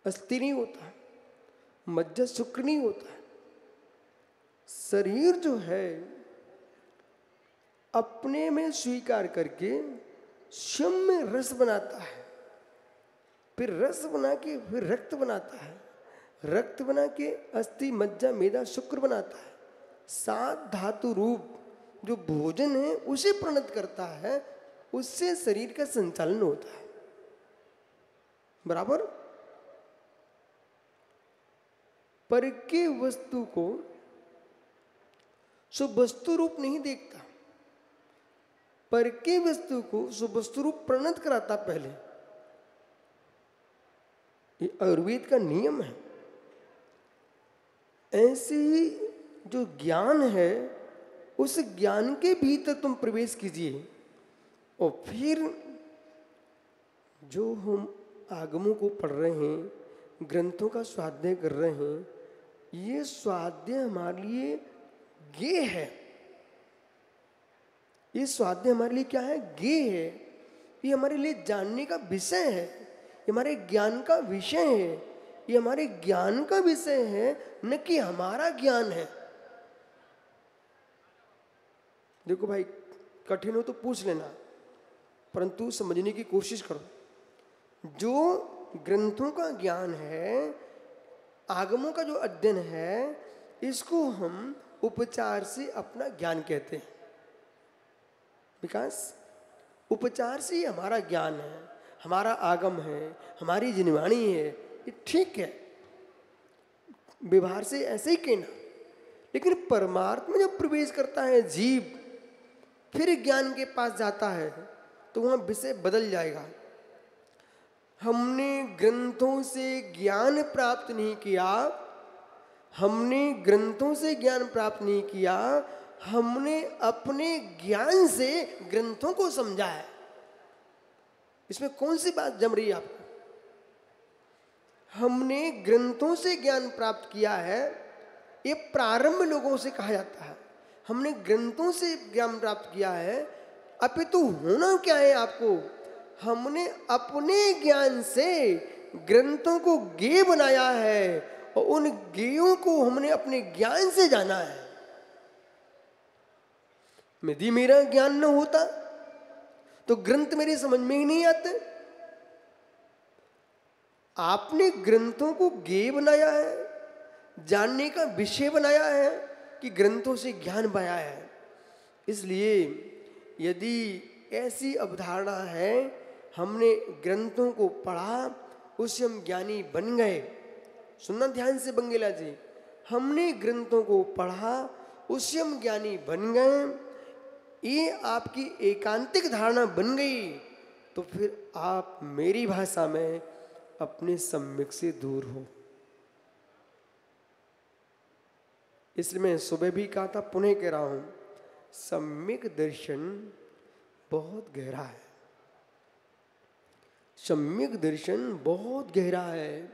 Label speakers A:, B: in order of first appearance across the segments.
A: अस्थि नहीं होता, मज्जा शुक्र नहीं होता। शरीर जो है अपने में स्वीकार करके स्वयं में रस बनाता है, फिर रस बना के फिर रक्त बनाता है, रक्त बना के अस्थि मज्जा मेदा शुक्र बनाता है। 7 धातु रूप जो भोजन है उसे प्रणत करता है, उससे शरीर का संचालन होता है। बराबर। पर के वस्तु को सुवस्तु रूप नहीं देखता, पर के वस्तु को सुवस्तु रूप प्रणत कराता पहले। ये आयुर्वेद का नियम है। ऐसे ही जो ज्ञान है उस ज्ञान के भीतर तुम प्रवेश कीजिए, और फिर जो हम आगमों को पढ़ रहे हैं, ग्रंथों का स्वाध्याय कर रहे हैं, ये स्वाध्याय हमारे लिए ज्ञेय है। ये स्वाध्याय हमारे लिए क्या है? ज्ञेय है। ये हमारे लिए जानने का विषय है, ये हमारे ज्ञान का विषय है, ये हमारे ज्ञान का विषय है, न कि हमारा ज्ञान है। देखो भाई, कठिन हो तो पूछ लेना, परंतु समझने की कोशिश करो। जो ग्रंथों का ज्ञान है, आगमों का जो अध्ययन है, इसको हम उपचार से अपना ज्ञान कहते हैं। विकास, उपचार से ही हमारा ज्ञान है, हमारा आगम है, हमारी जिनवाणी है, ये ठीक है, व्यवहार से ऐसे ही कहना। लेकिन परमार्थ में जब प्रवेश करता है जीव, फिर ज्ञान के पास जाता है, तो वहाँ विषय बदल जाएगा। हमने ग्रंथों से ज्ञान प्राप्त नहीं किया, हमने ग्रंथों से ज्ञान प्राप्त नहीं किया, हमने अपने ज्ञान से ग्रंथों को समझा है। इसमें कौन सी बात जम रही है आपको? हमने ग्रंथों से ज्ञान प्राप्त किया है, ये प्रारंभ लोगों से कहा जाता है। हमने ग्रंथों से ज्ञान प्राप्त किया है, अपितु होना क्या है आपको? हमने अपने ज्ञान से ग्रंथों को ज्ञेय बनाया है, और उन ज्ञेयों को हमने अपने ज्ञान से जाना है। यदि मेरा ज्ञान न होता तो ग्रंथ मेरे समझ में ही नहीं आते। आपने ग्रंथों को ज्ञेय बनाया है, जानने का विषय बनाया है, कि ग्रंथों से ज्ञान पाया है। इसलिए यदि ऐसी अवधारणा है, हमने ग्रंथों को पढ़ा, उससे हम ज्ञानी बन गए। सुनना ध्यान से बंगेला जी, हमने ग्रंथों को पढ़ा, उससे हम ज्ञानी बन गए, ये आपकी एकांतिक धारणा बन गई, तो फिर आप मेरी भाषा में अपने सम्यक से दूर हो। इसलिए मैं सुबह भी कहा था, पुनः कह रहा हूं, सम्यक दर्शन बहुत गहरा है। सम्यक दर्शन बहुत गहरा है।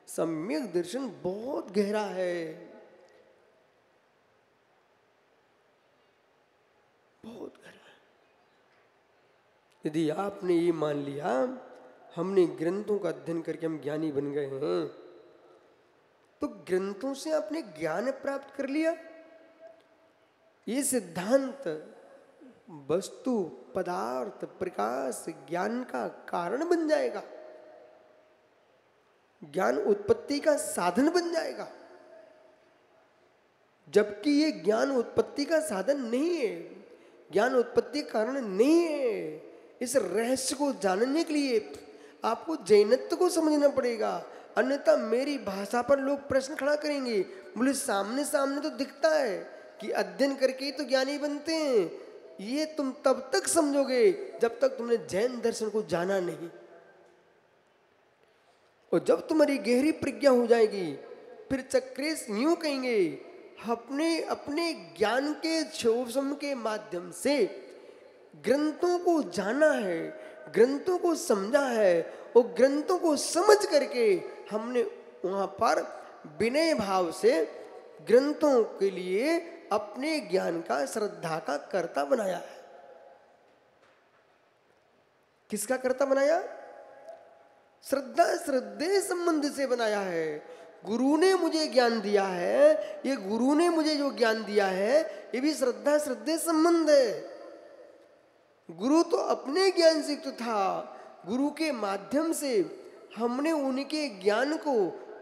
A: सम्यक दर्शन बहुत गहरा है, बहुत गहरा है। यदि आपने ये मान लिया हमने ग्रंथों का अध्ययन करके हम ज्ञानी बन गए हैं, तो ग्रंथों से आपने ज्ञान प्राप्त कर लिया, ये सिद्धांत वस्तु पदार्थ प्रकाश ज्ञान का कारण बन जाएगा, ज्ञान उत्पत्ति का साधन बन जाएगा। जबकि ये ज्ञान उत्पत्ति का साधन नहीं है, ज्ञान उत्पत्ति कारण नहीं है। इस रहस्य को जानने के लिए आपको जैनत्व को समझना पड़ेगा, अन्यथा मेरी भाषा पर लोग प्रश्न खड़ा करेंगे। बोले सामने सामने तो दिखता है कि अध्ययन करके ही तो ज्ञानी बनते हैं। ये तुम तब तक समझोगे जब तक तुमने जैन दर्शन को जाना नहीं, और जब तुम्हारी गहरी प्रज्ञा हो जाएगी, फिर चक्रेश यूं कहेंगे, अपने अपने ज्ञान के शोषम के माध्यम से ग्रंथों को जाना है, ग्रंथों को समझा है, और ग्रंथों को समझ करके हमने वहां पर विनय भाव से ग्रंथों के लिए अपने ज्ञान का श्रद्धा का कर्ता बनाया है। किसका कर्ता बनाया? श्रद्धा श्रद्धेय संबंध से बनाया है। गुरु ने मुझे ज्ञान दिया है, ये गुरु ने मुझे जो ज्ञान दिया है ये भी श्रद्धा श्रद्धेय संबंध है। गुरु तो अपने ज्ञान से युक्त था, गुरु के माध्यम से हमने उनके ज्ञान को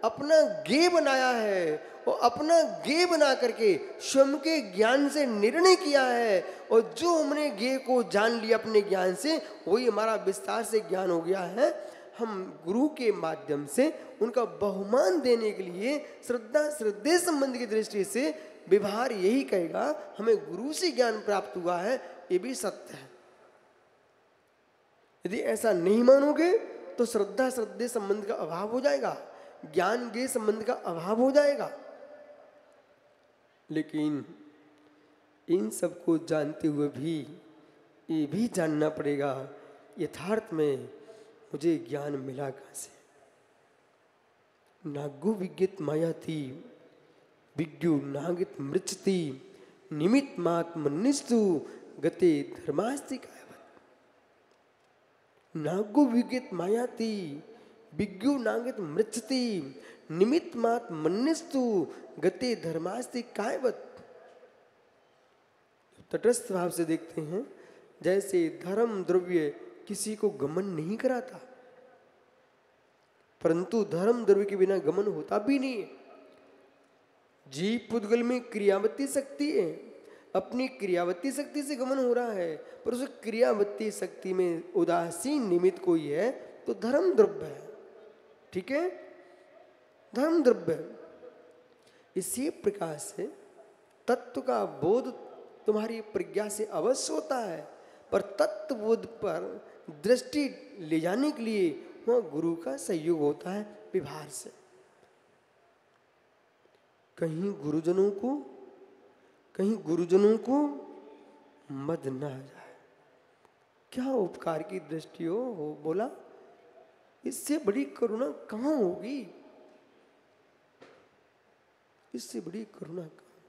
A: अपना ज्ञेय बनाया है और अपना ज्ञेय बना करके स्वयं के ज्ञान से निर्णय किया है, और जो हमने ज्ञेय को जान लिया अपने ज्ञान से वही हमारा विस्तार से ज्ञान हो गया है। हम गुरु के माध्यम से उनका बहुमान देने के लिए श्रद्धा श्रद्धेय संबंध की दृष्टि से व्यवहार यही कहेगा हमें गुरु से ज्ञान प्राप्त हुआ है, ये भी सत्य है। यदि ऐसा नहीं मानोगे तो श्रद्धा श्रद्धेय संबंध का अभाव हो जाएगा, ज्ञान के संबंध का अभाव हो जाएगा। लेकिन इन सब को जानते हुए भी ये भी जानना पड़ेगा यथार्थ में मुझे ज्ञान मिला कहाँ से। नागो विज्ञित मायाति विज्ञु नागित मृच्छति निमित मात्मनिस्तु गते धर्मास्ति कायवत्। नागो विज्ञित मायाति विज्ञु नागित मृच्छति निमित मात्मनिस्तु गते धर्मास्ति कायवत्। तटस्थ भाव से देखते हैं, जैसे धर्म द्रव्य किसी को गमन नहीं कराता, परंतु धर्म द्रव्य के बिना गमन होता भी नहीं है। जीव पुद्गल में क्रियावत्ती शक्ति है, अपनी क्रियावत्ती शक्ति से गमन हो रहा है, पर उस क्रियावत्ती शक्ति में उदासीन निमित्त कोई है तो धर्म द्रव्य है। ठीक है, धर्म द्रव्य। इसी प्रकार से तत्व का बोध तुम्हारी प्रज्ञा से अवश्य होता है, पर तत्व बोध पर दृष्टि ले जाने के लिए वह गुरु का सहयोग होता है व्यवहार से। कहीं गुरुजनों को मद न आ जाए। क्या उपकार की दृष्टि हो बोला, इससे बड़ी करुणा कहाँ होगी, इससे बड़ी करुणा कहाँ।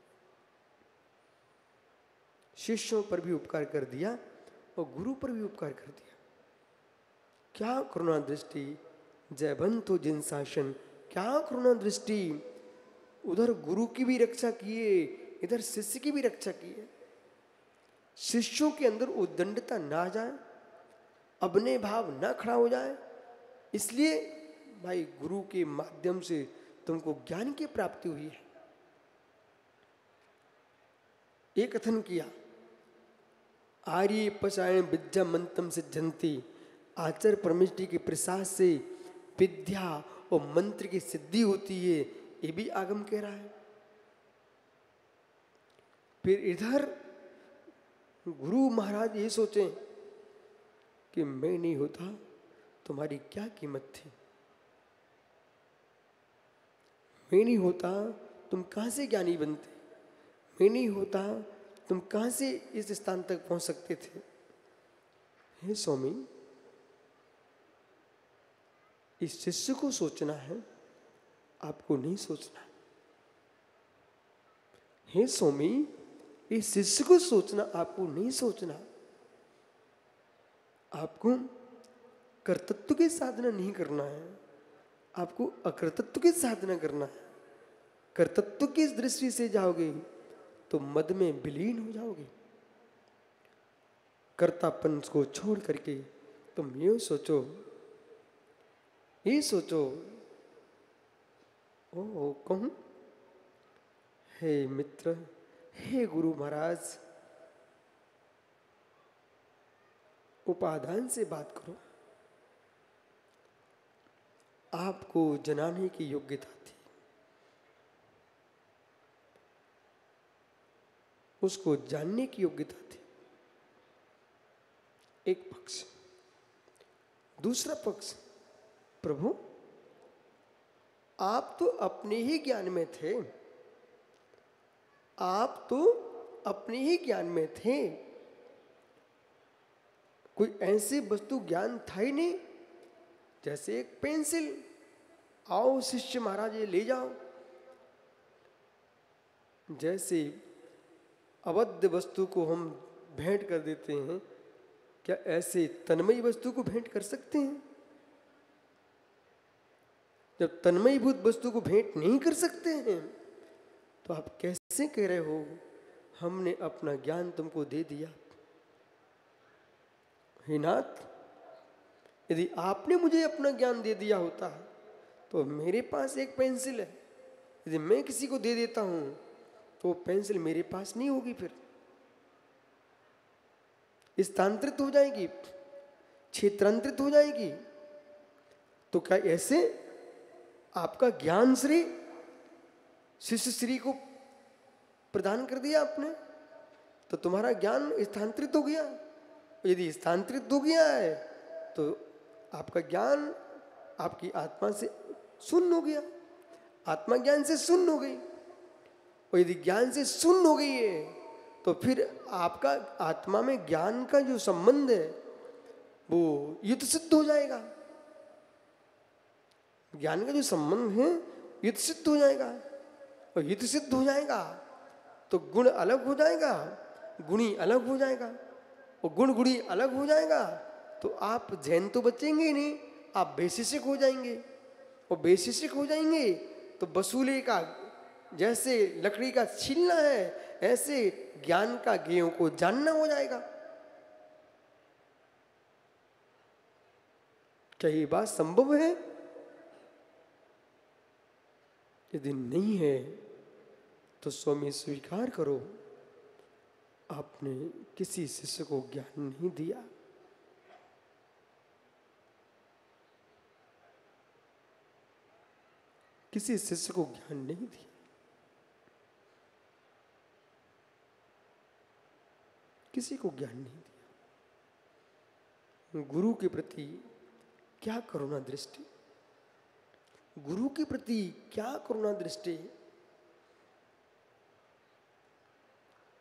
A: शिष्यों पर भी उपकार कर दिया और गुरु पर भी उपकार कर दिया। क्या करुणा दृष्टि, जयबंतो जिन शासन, क्या करुणा दृष्टि। उधर गुरु की भी रक्षा किए, इधर शिष्य की भी रक्षा किए। शिष्यों के अंदर उद्दंडता ना जाए, अपने भाव ना खड़ा हो जाए, इसलिए भाई गुरु के माध्यम से तुमको ज्ञान की प्राप्ति हुई है। एक कथन किया, आर्य पचायन विद्या मंत्रम सिद्धंती। आचार परमेष्टि के प्रसाद से विद्या और मंत्र की सिद्धि होती है, ये भी आगम कह रहा है। फिर इधर गुरु महाराज ये सोचें कि मैं नहीं होता तुम्हारी क्या कीमत थी, मैं नहीं होता तुम कहां से ज्ञानी बनते, मैं नहीं होता तुम कहां से इस स्थान तक पहुंच सकते थे। हे स्वामी, इस शिष्य को सोचना है, आपको नहीं सोचना। हे स्वामी, इस शिष्य को सोचना, आपको नहीं सोचना। आपको कर्तृत्व की साधना नहीं करना है, आपको अकर्तृत्व की साधना करना है। कर्तृत्व की दृष्टि से जाओगे तो मद में विलीन हो जाओगे। कर्तापन को छोड़ करके तुम ये सोचो, ओ कहूं, हे मित्र, हे गुरु महाराज, उपादान से बात करो। आपको जनाने की योग्यता थी, उसको जानने की योग्यता थी। एक पक्ष। दूसरा पक्ष, प्रभु आप तो अपने ही ज्ञान में थे, आप तो अपने ही ज्ञान में थे, कोई ऐसी वस्तु ज्ञान था ही नहीं। जैसे एक पेंसिल, आओ शिष्य महाराज ये ले जाओ। जैसे अवध वस्तु को हम भेंट कर देते हैं, क्या ऐसे तन्मयी वस्तु को भेंट कर सकते हैं? जब तन्मयीभूत वस्तु को भेंट नहीं कर सकते हैं तो आप कैसे कह रहे हो हमने अपना ज्ञान तुमको दे दिया? हे नाथ, यदि आपने मुझे अपना ज्ञान दे दिया होता तो मेरे पास एक पेंसिल है, यदि मैं किसी को दे देता हूं तो वो पेंसिल मेरे पास नहीं होगी, फिर स्थानांतरित हो जाएगी, क्षेत्रांतरित हो जाएगी। तो क्या ऐसे आपका ज्ञान श्री शिष्य श्री को प्रदान कर दिया आपने तो तुम्हारा ज्ञान स्थानांतरित हो गया? यदि स्थानांतरित हो गया है तो आपका ज्ञान आपकी आत्मा से शून्य हो गया, आत्मा ज्ञान से शून्य हो गई। और यदि ज्ञान से शून्य हो गई है तो फिर आपका आत्मा में ज्ञान का जो संबंध है वो युत सिद्ध हो जाएगा। ज्ञान का जो संबंध है युत सिद्ध हो जाएगा, और युत सिद्ध हो जाएगा तो गुण अलग हो जाएगा, गुणी अलग हो जाएगा, और गुण गुणी अलग हो जाएगा तो आप जैन तो बचेंगे ही नहीं, आप वैशेषिक हो जाएंगे। और वैशेषिक हो जाएंगे तो वसूले का जैसे लकड़ी का छीलना है ऐसे ज्ञान का ज्ञेयों को जानना हो जाएगा। क्या ये बात संभव है? यदि नहीं है तो स्वामी स्वीकार करो, आपने किसी शिष्य को ज्ञान नहीं दिया। किसी शिष्य को ज्ञान नहीं दिया। किसी को ज्ञान नहीं दिया। गुरु के प्रति क्या करुणा दृष्टि, गुरु के प्रति क्या करुणा दृष्टि।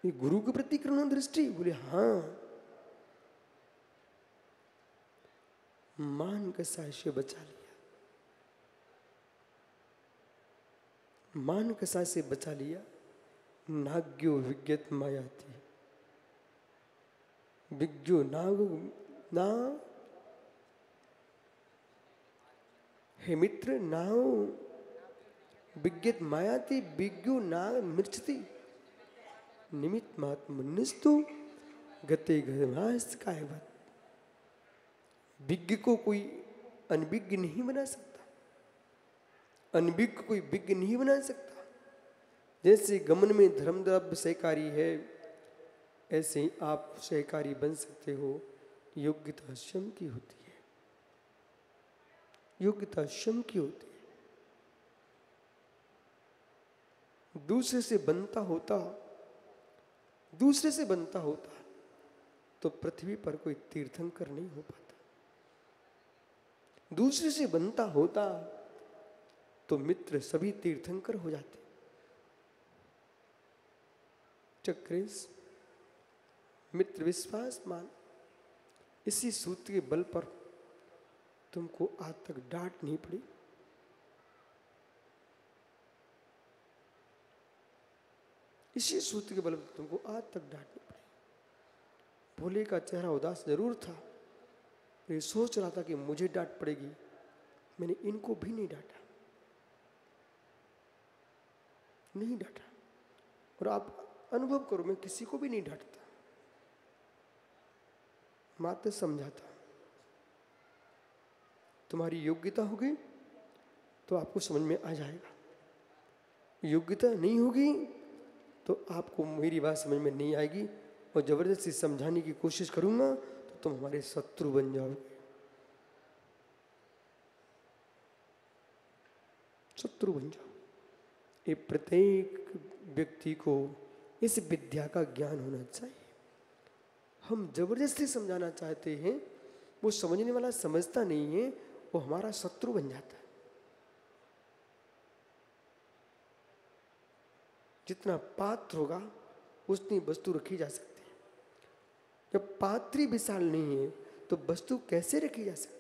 A: ये गुरु के प्रति करुणा दृष्टि, बोले हाँ, मान कसा से बचा लिया, मान कसा से बचा लिया। नाग्यो विज्ञत माया थी, विज्ञो नाग ना हे मित्र नाओ विज्ञत माया थी, विज्ञो नाग मृक्षति निमित महात्मनिस्तु गते घनास्त कायवत। विज्ञ को कोई अनविज्ञ नहीं बना सकता, अनविज्ञ को कोई विज्ञ नहीं बना सकता। जैसे गमन में धर्म द्रव्य सहकारी है, ऐसे ही आप सहकारी बन सकते हो। योग्यता श्रम की होती है, योग्यता श्रम की होती है। दूसरे से बनता होता, दूसरे से बनता होता तो पृथ्वी पर कोई तीर्थंकर नहीं हो पाता। दूसरे से बनता होता तो मित्र सभी तीर्थंकर हो जाते। चक्रेश मित्र विश्वास मान, इसी सूत्र के बल पर तुमको आज तक डांट नहीं पड़ी। इसी सूत्र के बल पर तुमको आज तक डांट नहीं पड़ी। भोले का चेहरा उदास जरूर था, ये सोच रहा था कि मुझे डांट पड़ेगी, मैंने इनको भी नहीं डांटा, नहीं डांटा। और आप अनुभव करो, मैं किसी को भी नहीं डांटता, मात्र समझाता। तुम्हारी योग्यता होगी तो आपको समझ में आ जाएगा, योग्यता नहीं होगी तो आपको मेरी बात समझ में नहीं आएगी, और जबरदस्ती समझाने की कोशिश करूंगा तो तुम हमारे शत्रु बन जाओगे, शत्रु बन जाओ। ये प्रत्येक व्यक्ति को इस विद्या का ज्ञान होना चाहिए। हम जबरदस्ती समझाना चाहते हैं, वो समझने वाला समझता नहीं है, वो हमारा शत्रु बन जाता है। जितना पात्र होगा उतनी वस्तु रखी जा सकती है। जब पात्र ही विशाल नहीं है तो वस्तु कैसे रखी जा सकती है?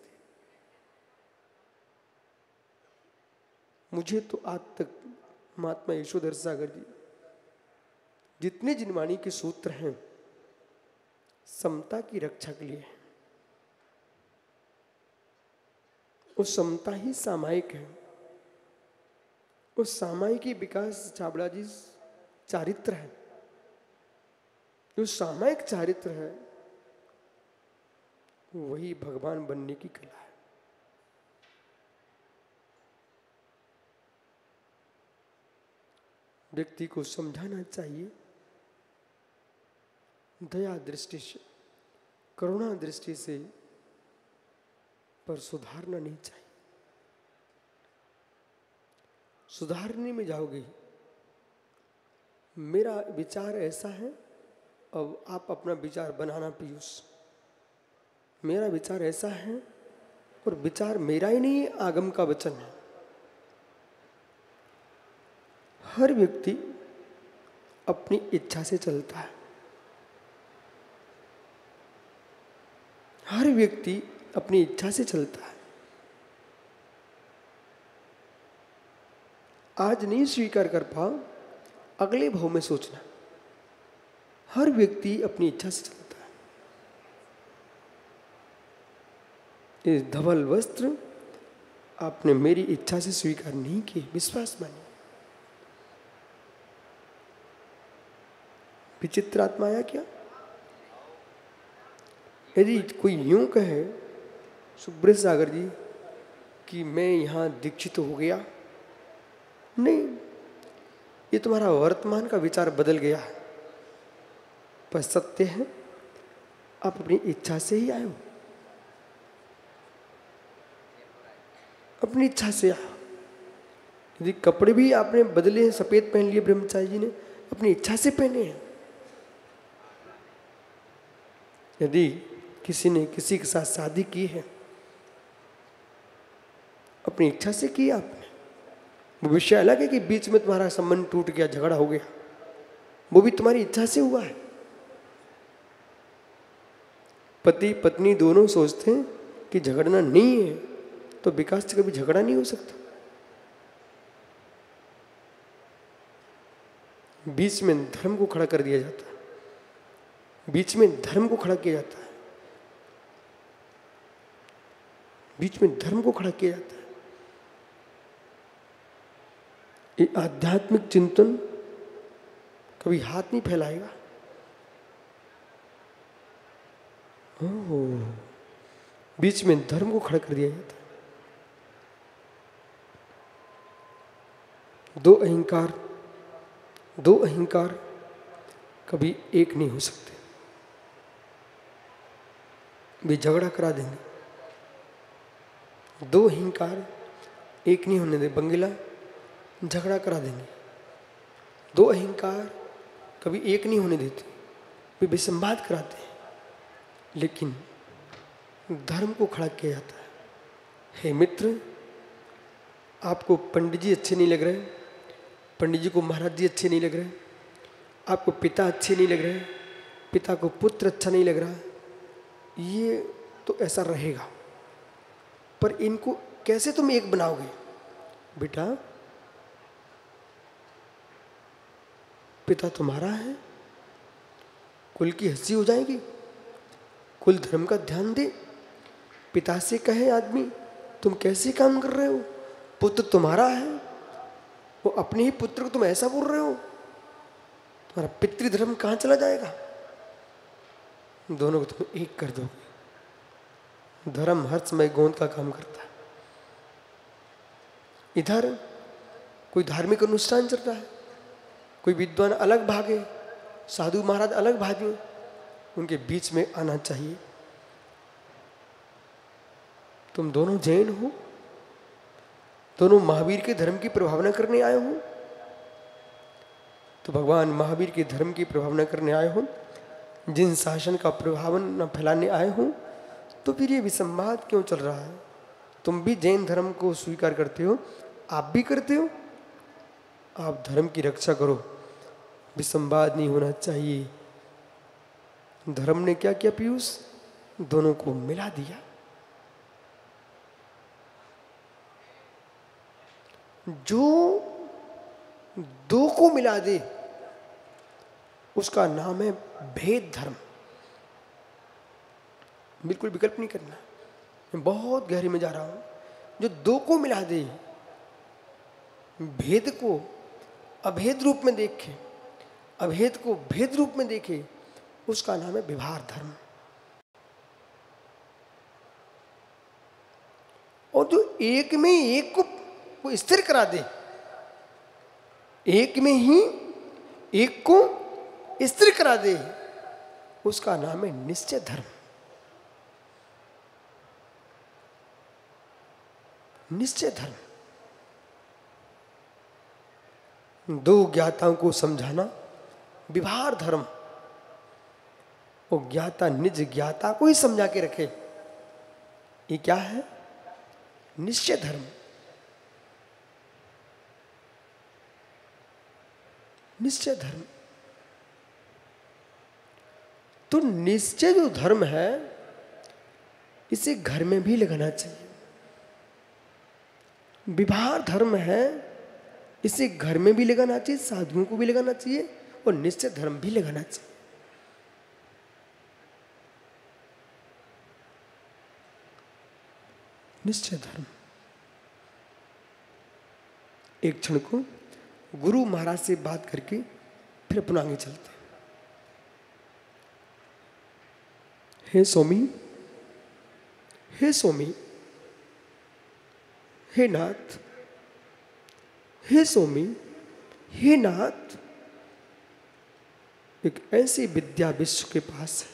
A: मुझे तो आज तक महात्मा यशोधर सागर जी जितने जिनवाणी के सूत्र हैं समता की रक्षा के लिए है। वो समता ही सामायिक है, उस सामायिक विकास छाबड़ा जी चारित्र है, जो सामायिक चारित्र है वही भगवान बनने की कला है। व्यक्ति को समझाना चाहिए दया दृष्टि से, करुणा दृष्टि से, पर सुधारना नहीं चाहिए। सुधारने में जाओगे, मेरा विचार ऐसा है, अब आप अपना विचार बनाना पीयूष। मेरा विचार ऐसा है, और विचार मेरा ही नहीं, आगम का वचन है। हर व्यक्ति अपनी इच्छा से चलता है, हर व्यक्ति अपनी इच्छा से चलता है। आज नहीं स्वीकार कर पाओ, अगले भाव में सोचना। हर व्यक्ति अपनी इच्छा से चलता है। ये धवल वस्त्र आपने मेरी इच्छा से स्वीकार नहीं किए, विश्वास मानिए। विचित्र आत्मा आया क्या? यदि कोई यूं कहे सुब्रत सागर जी कि मैं यहां दीक्षित हो गया, नहीं, ये तुम्हारा वर्तमान का विचार बदल गया है। पर सत्य है, आप अपनी इच्छा से ही आए हो, अपनी इच्छा से आए। यदि कपड़े भी आपने बदले हैं, सफेद पहन लिए ब्रह्मचारी जी ने, अपनी इच्छा से पहने हैं। यदि किसी ने किसी के साथ शादी की है, अपनी इच्छा से की आपने। वो विषय अलग है कि बीच में तुम्हारा संबंध टूट गया, झगड़ा हो गया, वो भी तुम्हारी इच्छा से हुआ है। पति पत्नी दोनों सोचते हैं कि झगड़ना नहीं है, तो विकास से कभी झगड़ा नहीं हो सकता। बीच में धर्म को खड़ा कर दिया जाता है, बीच में धर्म को खड़ा किया जाता है, बीच में धर्म को खड़ा किया जाता है। ये आध्यात्मिक चिंतन कभी हाथ नहीं फैलाएगा। बीच में धर्म को खड़ा कर दिया जाता है। दो अहंकार कभी एक नहीं हो सकते, वे झगड़ा करा देंगे। दो अहंकार एक नहीं होने दे बंगला, झगड़ा करा देंगे। दो अहंकार कभी एक नहीं होने देते, वे विसंवाद कराते हैं। लेकिन धर्म को खड़ा किया जाता है। हे मित्र, आपको पंडित जी अच्छे नहीं लग रहे, पंडित जी को महाराज जी अच्छे नहीं लग रहे, आपको पिता अच्छे नहीं लग रहे, पिता को पुत्र अच्छा नहीं लग रहा, ये तो ऐसा रहेगा। पर इनको कैसे तुम एक बनाओगे? बेटा, पिता तुम्हारा है, कुल की हंसी हो जाएगी, कुल धर्म का ध्यान दे। पिता से कहे आदमी तुम कैसे काम कर रहे हो, पुत्र तुम्हारा है, वो अपने ही पुत्र को तुम ऐसा बोल रहे हो, तुम्हारा पितृधर्म कहाँ चला जाएगा? दोनों को तुम एक कर दोगे। धर्म हर समय गोंद का काम करता है। इधर कोई धार्मिक अनुष्ठान चल रहा है, कोई विद्वान अलग भागे, साधु महाराज अलग भागे, उनके बीच में आना चाहिए। तुम दोनों जैन हो, दोनों महावीर के धर्म की प्रभावना करने आए हो, तो भगवान महावीर के धर्म की प्रभावना करने आए हो, जिन शासन का प्रभावन फैलाने आए हो, तो फिर ये विसंवाद क्यों चल रहा है? तुम भी जैन धर्म को स्वीकार करते हो, आप भी करते हो, आप धर्म की रक्षा करो, विसंवाद नहीं होना चाहिए। धर्म ने क्या किया पीयूष? दोनों को मिला दिया। जो दो को मिला दे उसका नाम है भेद धर्म। बिल्कुल विकल्प नहीं करना, मैं बहुत गहरे में जा रहा हूं। जो दो को मिला दे भेद को अभेद रूप में देखे, अभेद को भेद रूप में देखे, उसका नाम है व्यवहार धर्म। और जो एक में एक को स्थिर करा दे, एक में ही एक को स्थिर करा दे, उसका नाम है निश्चय धर्म। निश्चय धर्म। दो ज्ञाताओं को समझाना व्यवहार धर्म। वो ज्ञाता निज ज्ञाता को ही समझा के रखे, ये क्या है? निश्चय धर्म। निश्चय धर्म। तो निश्चय जो धर्म है, इसे घर में भी लगाना चाहिए। व्यवहार धर्म है, इसे घर में भी लगाना चाहिए, साधुओं को भी लगाना चाहिए, और निश्चय धर्म भी लगाना चाहिए। निश्चय धर्म। एक क्षण को गुरु महाराज से बात करके फिर अपन आगे चलते हैं। हे स्वामी, हे स्वामी, हे नाथ, हे स्वामी, हे नाथ, एक ऐसी विद्या विश्व के पास है,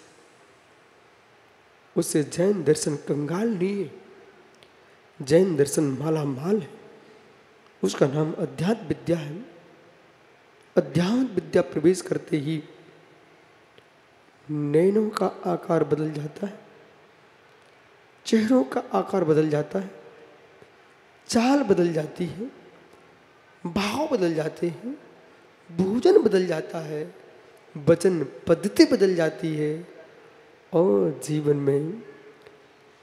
A: उसे जैन दर्शन कंगाल नहीं है, जैन दर्शन माला माल है। उसका नाम अध्यात्म विद्या है। अध्यात्म विद्या प्रवेश करते ही नैनों का आकार बदल जाता है, चेहरों का आकार बदल जाता है, चाल बदल जाती है, भाव बदल जाते हैं, भोजन बदल जाता है, वचन पद्धति बदल जाती है, और जीवन में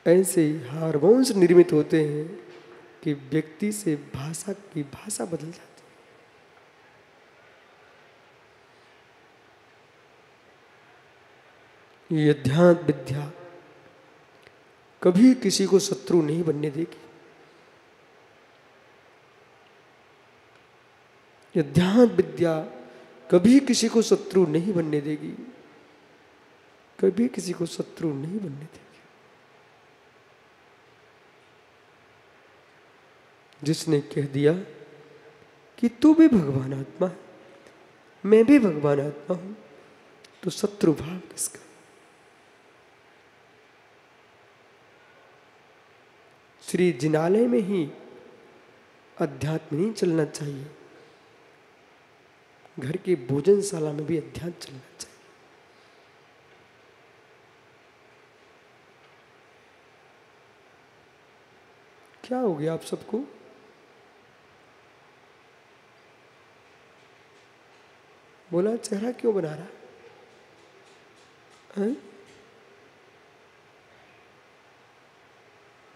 A: ऐसे हार्मोन्स निर्मित होते हैं कि व्यक्ति से भाषा की भाषा बदल जाती है। ये अध्यात्म विद्या कभी किसी को शत्रु नहीं बनने देगी। ये अध्यात्म विद्या कभी किसी को शत्रु नहीं बनने देगी, कभी किसी को शत्रु नहीं बनने देगी। जिसने कह दिया कि तू भी भगवान आत्मा है, मैं भी भगवान आत्मा हूं, तो शत्रु भाव किसका? श्री जिनालय में ही अध्यात्म नहीं चलना चाहिए, घर के भोजनशाला में भी अध्यात्म चलना चाहिए। क्या हो गया आप सबको? बोला चेहरा क्यों बना रहा है?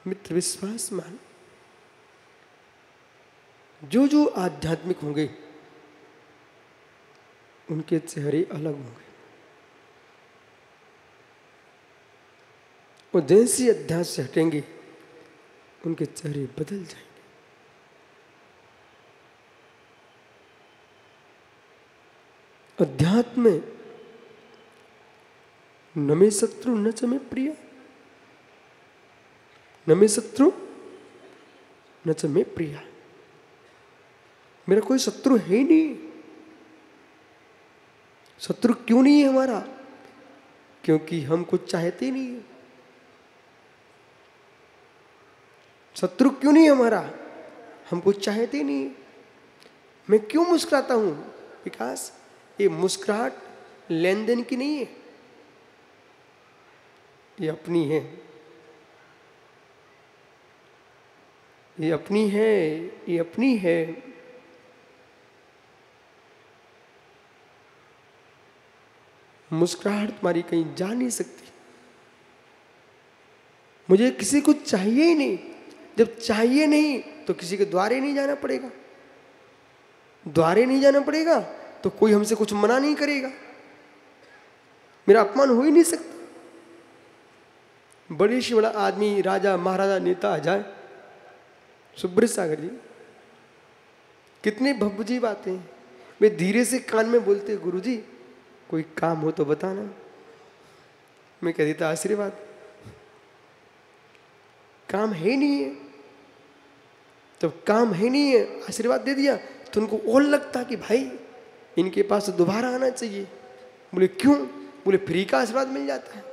A: मित्र विश्वास मान, जो जो आध्यात्मिक होंगे उनके चेहरे अलग होंगे, और जैसे अध्यात्म से हटेंगे उनके चेहरे बदल जाएंगे। अध्यात्म में न मे शत्रु न च मे प्रिय, न मे शत्रु न च मे प्रिय। मेरा कोई शत्रु है ही नहीं। शत्रु क्यों नहीं है हमारा? क्योंकि हम कुछ चाहते नहीं है। शत्रु क्यों नहीं है हमारा? हम कुछ चाहते नहीं है। मैं क्यों मुस्कुराता हूं? विकास, ये मुस्कुराहट लेन देन की नहीं है, ये अपनी है, ये अपनी है, ये अपनी है। मुस्कुराहट तुम्हारी कहीं जा नहीं सकती। मुझे किसी को चाहिए ही नहीं। जब चाहिए नहीं तो किसी के द्वारे नहीं जाना पड़ेगा, द्वारे नहीं जाना पड़ेगा तो कोई हमसे कुछ मना नहीं करेगा, मेरा अपमान हो ही नहीं सकता। बड़े से बड़ा आदमी, राजा महाराजा नेता आ जाए, सुब्रत सागर जी कितनी भब्बजी बातें। वे धीरे से कान में बोलते, गुरुजी कोई काम हो तो बताना। मैं कह देता आशीर्वाद। काम है नहीं है, तो काम है नहीं है, आशीर्वाद दे दिया तो उनको और लगता कि भाई इनके पास तो दोबारा आना चाहिए। बोले क्यों? बोले फ्री का आशीर्वाद मिल जाता है।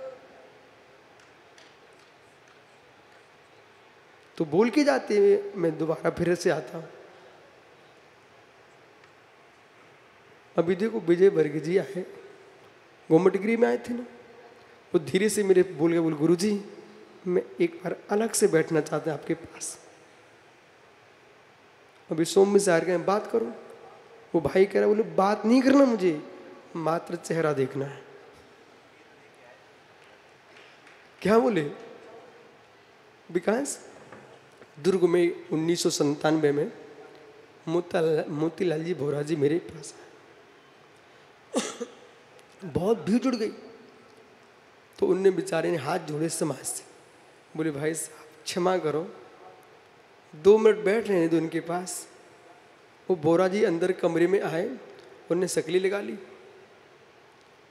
A: तो बोल के जाते हुए मैं दोबारा फिर से आता हूं। अभी देखो विजय वर्ग जी आए, गोमटगिरी में आए थे ना, वो धीरे से मेरे बोल के बोल, गुरुजी मैं एक बार अलग से बैठना चाहते हैं आपके पास। अभी सोम से आ गए, बात करो। वो भाई कह रहा, बोले बात नहीं करना मुझे, मात्र चेहरा देखना है। क्या बोले? विकास दुर्ग में 1997 में मोतीलाल जी भोरा जी मेरे पास आए। बहुत भीड़ जुड़ गई, तो उनने बेचारे ने हाथ जोड़े समाज से, बोले भाई साहब क्षमा करो, 2 मिनट बैठ रहे हैं तो उनके पास। वो बोरा जी अंदर कमरे में आए, उनने शकली लगा ली।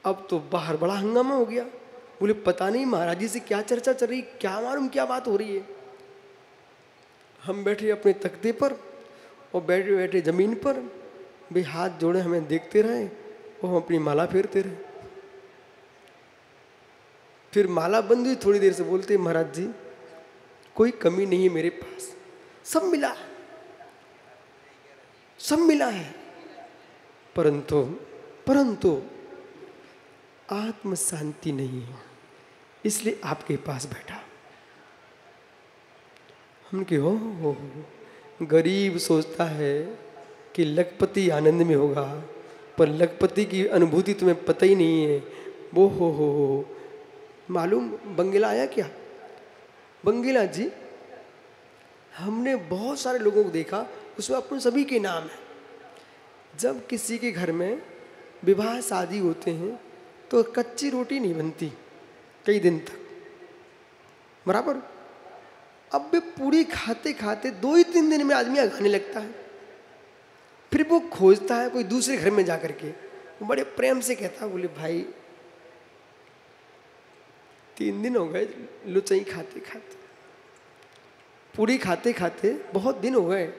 A: अब तो बाहर बड़ा हंगामा हो गया। बोले पता नहीं महाराज जी से क्या चर्चा चल रही, क्या मालूम क्या बात हो रही है। हम बैठे अपने तख्ते पर और बैठे बैठे जमीन पर, वे हाथ जोड़े हमें देखते रहे और हम अपनी माला फेरते रहे। फिर माला बंद हुई, थोड़ी देर से बोलते महाराज जी कोई कमी नहीं है मेरे पास, सब मिला, सब मिला है, परंतु आत्म शांति नहीं है, इसलिए आपके पास बैठा। हम के हो गरीब सोचता है कि लखपति आनंद में होगा, पर लखपति की अनुभूति तुम्हें पता ही नहीं है। वो हो मालूम बंगला आया क्या? बंगला जी हमने बहुत सारे लोगों को देखा, उसमें अपने सभी के नाम है। जब किसी के घर में विवाह शादी होते हैं तो कच्ची रोटी नहीं बनती कई दिन तक, बराबर। अब भी पूरी खाते खाते 2 ही 3 दिन में आदमी अघाने लगता है। फिर वो खोजता है कोई दूसरे घर में जाकर के, वो बड़े प्रेम से कहता है, बोले भाई 3 दिन हो गए लुचाई खाते खाते, पूरी खाते खाते बहुत दिन हो गए,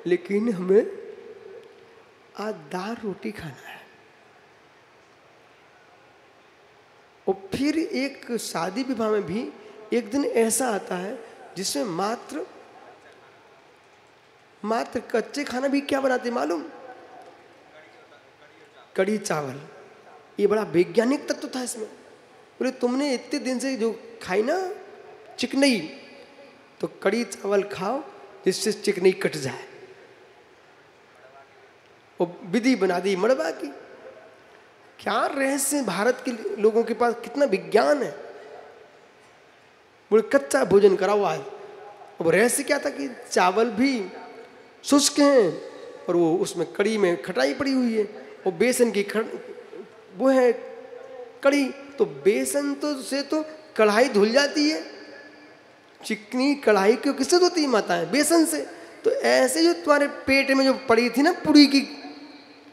A: लेकिन हमें आज दाल रोटी खाना है। और फिर एक शादी विवाह में भी एक दिन ऐसा आता है जिसमें मात्र कच्चे खाना भी क्या बनाते मालूम? कड़ी चावल। ये बड़ा वैज्ञानिक तत्व था इसमें। बोले तुमने इतने दिन से जो खाई ना चिकनई, तो कड़ी चावल खाओ जिससे चिकनई कट जाए। और विधि बना दी मड़वा की। क्या रहस्य भारत के लोगों के पास, कितना विज्ञान है। बोले कच्चा भोजन कराओ आज। अब रहस्य क्या था कि चावल भी शुष्क हैं और वो उसमें कड़ी में खटाई पड़ी हुई है, और बेसन की वो है कड़ी, तो बेसन से तो कढ़ाई धुल जाती है। चिकनी कढ़ाई क्यों किससे धोती है माताएं? बेसन से। तो ऐसे जो तुम्हारे पेट में जो पड़ी थी ना पूरी की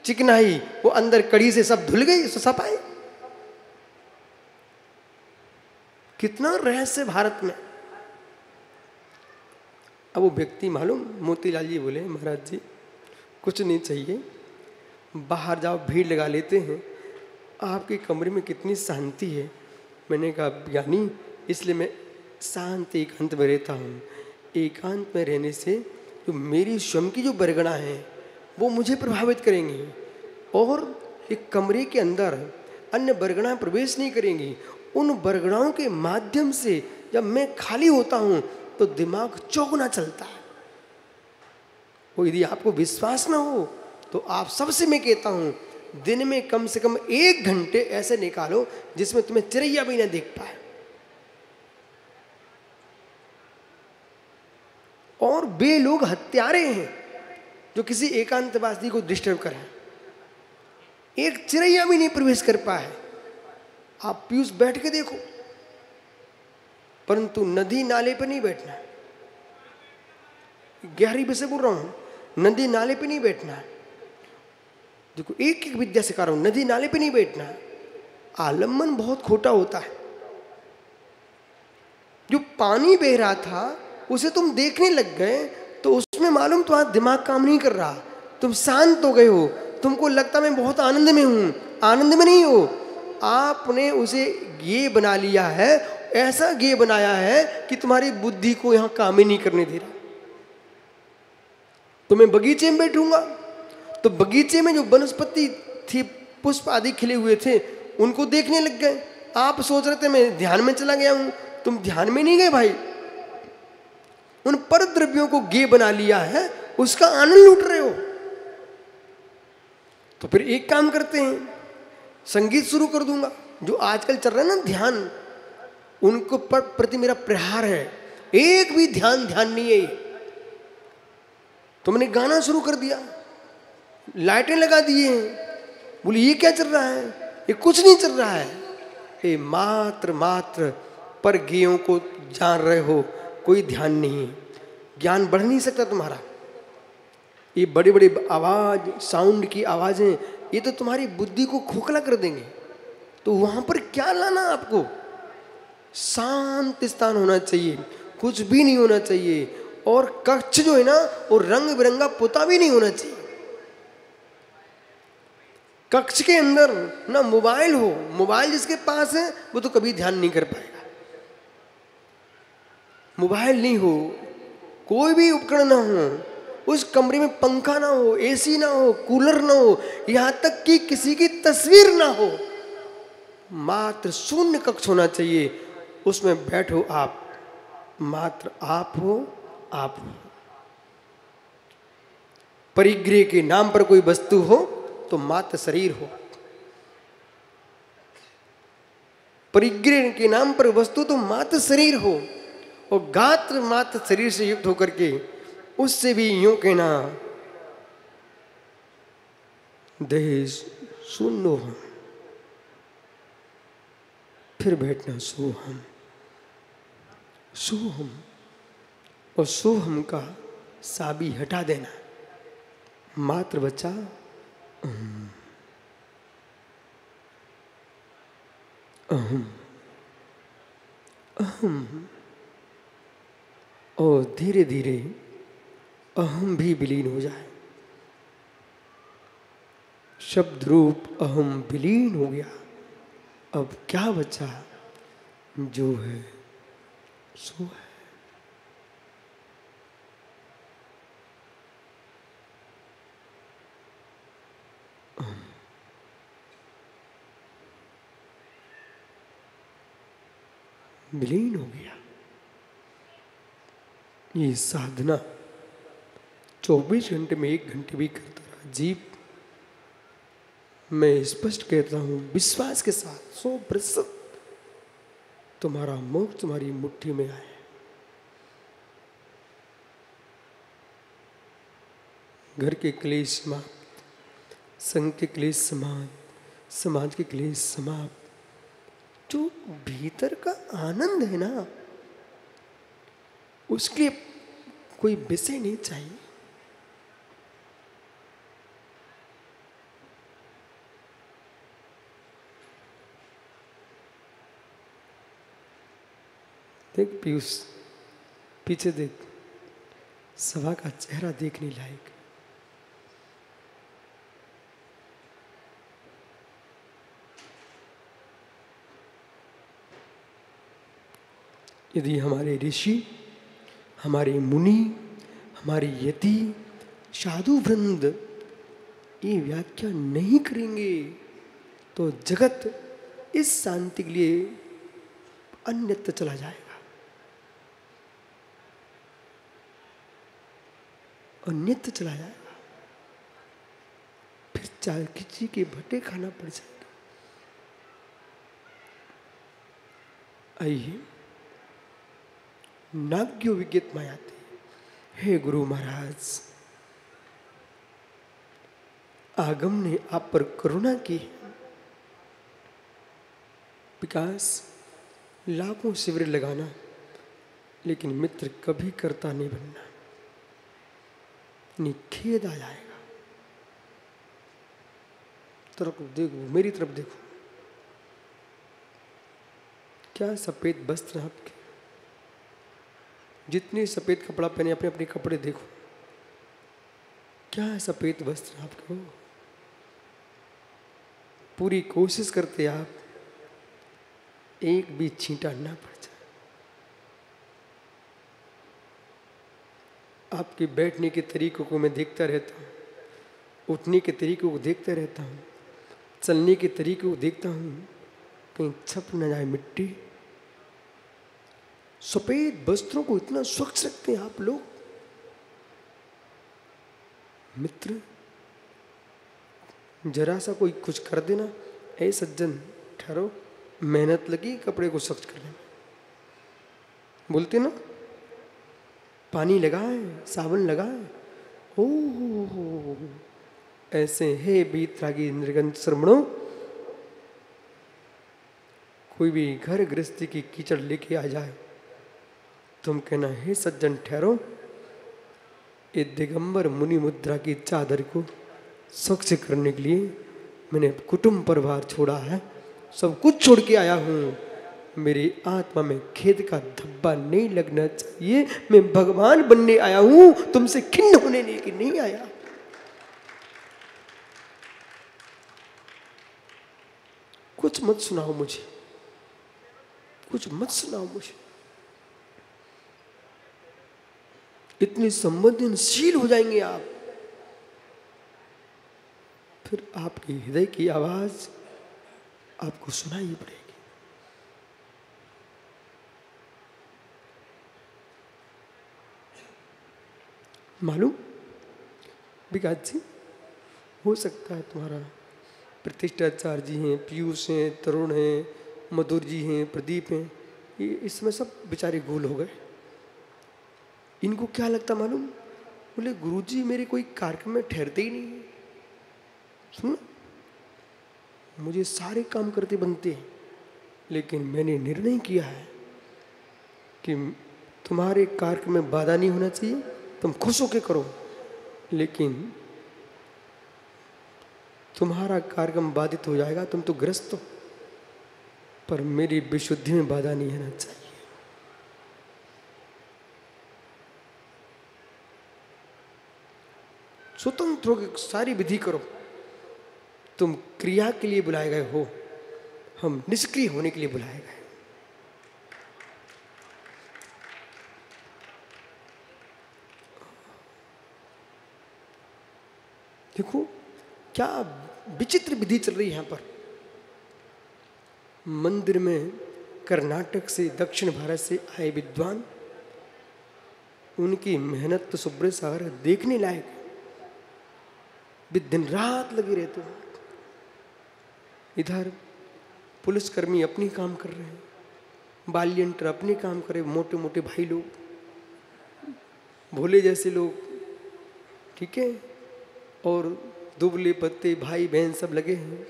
A: चिकनाई, वो अंदर कड़ी से सब धुल गई, सफाई। कितना रहस्य भारत में। अब वो व्यक्ति मालूम, मोतीलाल जी बोले महाराज जी कुछ नहीं चाहिए, बाहर जाओ भीड़ लगा लेते हैं, आपके कमरे में कितनी शांति है। मैंने कहा ज्ञानी इसलिए मैं शांत एकांत में रहता हूँ। एकांत में रहने से जो मेरी स्वयं की जो बरगना है वो मुझे प्रभावित करेंगी, और एक कमरे के अंदर अन्य बरगना प्रवेश नहीं करेंगी। उन बरगनाओं के माध्यम से जब मैं खाली होता हूँ तो दिमाग चौगुना चलता है। और यदि आपको विश्वास ना हो तो आप सबसे मैं कहता हूँ दिन में कम से कम 1 घंटे ऐसे निकालो जिसमें तुम्हें चिड़ैया भी ना देख पाए। और वे लोग हत्यारे हैं जो किसी एकांतवासी को डिस्टर्ब करें। एक चिड़ैया भी नहीं प्रवेश कर पाए। आप पीयूष बैठ के देखो, परंतु नदी नाले पर नहीं बैठना। गहरी से बोल रहा हूं, नदी नाले पे नहीं बैठना। देखो एक एक विद्या सिखा रहा हूं, नदी नाले पे नहीं बैठना। आलम्बन बहुत खोटा होता है। जो पानी बह रहा था उसे तुम देखने लग गए तो उसमें मालूम तुम्हारा दिमाग काम नहीं कर रहा, तुम शांत हो गए हो, तुमको लगता मैं बहुत आनंद में हूं। आनंद में नहीं हो, आपने उसे ये बना लिया है, ऐसा गे बनाया है कि तुम्हारी बुद्धि को यहां काम ही नहीं करने दे रहा। तो मैं बगीचे में बैठूंगा तो बगीचे में जो वनस्पति थी, पुष्प आदि खिले हुए थे, उनको देखने लग गए। आप सोच रहे थे मैं ध्यान में चला गया हूं, तुम ध्यान में नहीं गए भाई, उन पर द्रव्यों को गे बना लिया है, उसका आनंद लूट रहे हो। तो फिर एक काम करते हैं, संगीत शुरू कर दूंगा। जो आजकल चल रहा है ना ध्यान, उनको प्रति मेरा प्रहार है। एक भी ध्यान नहीं है। तो मैंने गाना शुरू कर दिया, लाइटें लगा दिए हैं। बोले ये क्या चल रहा है? ये कुछ नहीं चल रहा है। ये मात्र मात्र पर गेयों को जान रहे हो, कोई ध्यान नहीं। ज्ञान बढ़ नहीं सकता तुम्हारा। ये बड़े बड़े आवाज, साउंड की आवाजें, ये तो तुम्हारी बुद्धि को खोखला कर देंगे। तो वहां पर क्या लाना आपको? शांत स्थान होना चाहिए, कुछ भी नहीं होना चाहिए। और कक्ष जो है ना, वो रंग बिरंगा पुता भी नहीं होना चाहिए। कक्ष के अंदर ना मोबाइल हो, मोबाइल जिसके पास है वो तो कभी ध्यान नहीं कर पाएगा। मोबाइल नहीं हो, कोई भी उपकरण ना हो, उस कमरे में पंखा ना हो, एसी ना हो, कूलर ना हो, यहां तक कि किसी की तस्वीर ना हो, मात्र शून्य कक्ष होना चाहिए। उसमें बैठो आप, मात्र आप हो, आप हो। परिग्रह के नाम पर कोई वस्तु हो तो मात्र शरीर हो। परिग्रह के नाम पर वस्तु तो मात्र शरीर हो, और गात्र मात्र शरीर से युक्त होकर के उससे भी यूं कहना देह शून्य हम, फिर बैठना सोहम। सोहम और सोहम का साबी हटा देना, मात्र बचा अहम। अहम अहम, और धीरे धीरे अहम भी विलीन हो जाए। शब्द रूप अहम विलीन हो गया। अब क्या बचा? जो है सो है। विलीन हो गया। ये साधना 24 घंटे में 1 घंटे भी करता रहा जीव, मैं स्पष्ट कहता हूं विश्वास के साथ 100% तुम्हारा मोक्ष तुम्हारी मुट्ठी में आए। घर के क्लेश समाप्त, संघ के क्लेश समाप्त, समाज के क्लेश समाप्त। जो भीतर का आनंद है ना, उसके लिए कोई विषय नहीं चाहिए। देख पीयूष, पीछे देख, सभा का चेहरा देखने लायक। यदि हमारे ऋषि, हमारे मुनि, हमारे यति, साधु वृंद ये व्याख्या नहीं करेंगे तो जगत इस शांति के लिए अन्यत्र चला जाएगा, अन्यत्र चला जाएगा। फिर चाय खिची के भट्टे खाना पड़ जाएगा। आइए नाग्यो विज्ञत मायाते, हे गुरु महाराज, आगम ने आप पर करुणा की है। विकास लाखों शिविर लगाना, लेकिन मित्र कभी करता नहीं बनना। निखेद आ जाएगा। तरफ देखो, मेरी तरफ देखो, क्या सफेद वस्त्र आपके, जितने सफेद कपड़ा पहने अपने अपने कपड़े देखो, क्या सफेद वस्त्र आपके हो। पूरी कोशिश करते आप एक भी छींटा ना पड़ जाए। आपके बैठने के तरीकों को मैं देखता रहता हूँ, उठने के तरीकों को देखता रहता हूँ, चलने के तरीकों को देखता हूँ, कहीं छप न जाए मिट्टी। सफेद वस्त्रों को इतना स्वच्छ रखते हैं आप लोग। मित्र, जरा सा कोई कुछ कर देना, ऐ सज्जन ठहरो, मेहनत लगी कपड़े को स्वच्छ करने में। बोलते ना, पानी लगाए, साबुन लगाए, हो ऐसे हे बीतरागी निर्गंध श्रमणों। कोई भी घर गृहस्थी की कीचड़ लेके आ जाए, तुम कहना हे सज्जन ठहरो, ये दिगंबर मुनि मुद्रा की चादर को स्वच्छ करने के लिए मैंने कुटुंब परिवार छोड़ा है, सब कुछ छोड़ के आया हूँ। मेरी आत्मा में खेद का धब्बा नहीं लगना चाहिए। मैं भगवान बनने आया हूँ, तुमसे खिन्न होने के नहीं आया। कुछ मत सुनाओ मुझे, कुछ मत सुनाओ मुझे। इतने संवेदनशील हो जाएंगे आप, फिर आपके हृदय की आवाज आपको सुनाई पड़ेगी। मालूम विकास जी, हो सकता है तुम्हारा प्रतिष्ठाचार्य जी हैं, पीयूष हैं, तरुण हैं, मधुर जी हैं, प्रदीप हैं, ये इसमें सब बेचारे गोल हो गए। इनको क्या लगता मालूम, बोले गुरुजी मेरे कोई कार्यक्रम में ठहरते ही नहीं है। सुन, मुझे सारे काम करते बनते हैं, लेकिन मैंने निर्णय किया है कि तुम्हारे कार्यक्रम में बाधा नहीं होना चाहिए, तुम खुश होके करो, लेकिन तुम्हारा कार्यक्रम बाधित हो जाएगा, तुम तो ग्रस्त हो, पर मेरी विशुद्धि में बाधा नहीं आना चाहिए। स्वतंत्र होकर सारी विधि करो। तुम क्रिया के लिए बुलाए गए हो, हम निष्क्रिय होने के लिए बुलाए गए। देखो क्या विचित्र विधि चल रही है यहाँ पर। मंदिर में कर्नाटक से, दक्षिण भारत से आए विद्वान, उनकी मेहनत तो सुब्रत सागर देखने लायक है। वे दिन रात लगे रहते हैं। इधर पुलिसकर्मी अपनी काम कर रहे हैं, बाल्यंटर अपने काम कर रहे, मोटे मोटे भाई लोग, भोले जैसे लोग, ठीक है, और दुबले पत्ते भाई बहन सब लगे हैं।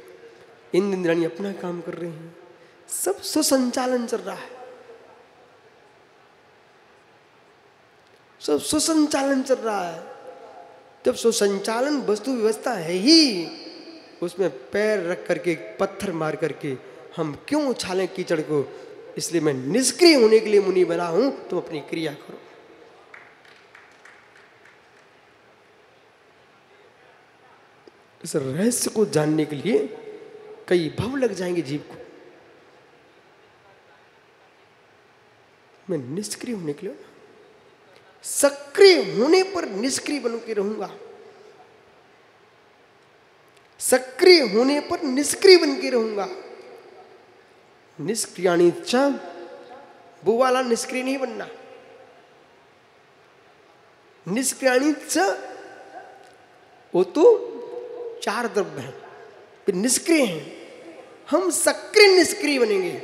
A: इंद्राणी अपना काम कर रहे हैं, सब सुसंचालन चल रहा है, सब सुसंचालन चल रहा है। जब सुसंचालन वस्तु व्यवस्था है ही, उसमें पैर रख करके, पत्थर मार करके हम क्यों उछालें कीचड़ को। इसलिए मैं निष्क्रिय होने के लिए मुनि बना हूं, तुम अपनी क्रिया करो। इस रहस्य को जानने के लिए कई भव लग जाएंगे जीव को। मैं निष्क्रिय होने के लिए, सक्रिय होने पर निष्क्रिय बन के रहूंगा। सक्रिय होने पर निष्क्रिय बन के रहूंगा। निष्क्रियाणी च, वो वाला निष्क्रिय नहीं बनना। निष्क्रियाणी च, वो तो चार द्रव्य हैं, फिर निष्क्रिय हैं। हम सक्रिय निष्क्रिय बनेंगे।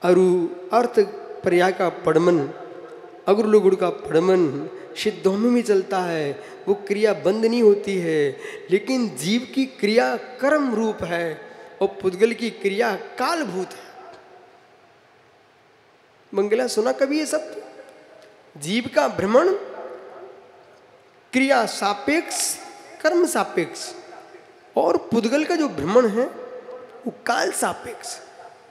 A: अरु अर्थ पर्याय का पड़मन, अगुरु गुड़ का पड़मन सिद्धों में भी चलता है। वो क्रिया बंद नहीं होती है, लेकिन जीव की क्रिया कर्म रूप है और पुद्गल की क्रिया कालभूत है। मंगला सुना कभी ये शब्द? जीव का भ्रमण क्रिया सापेक्ष, कर्म सापेक्ष, और पुद्गल का जो भ्रमण है वो काल सापेक्ष।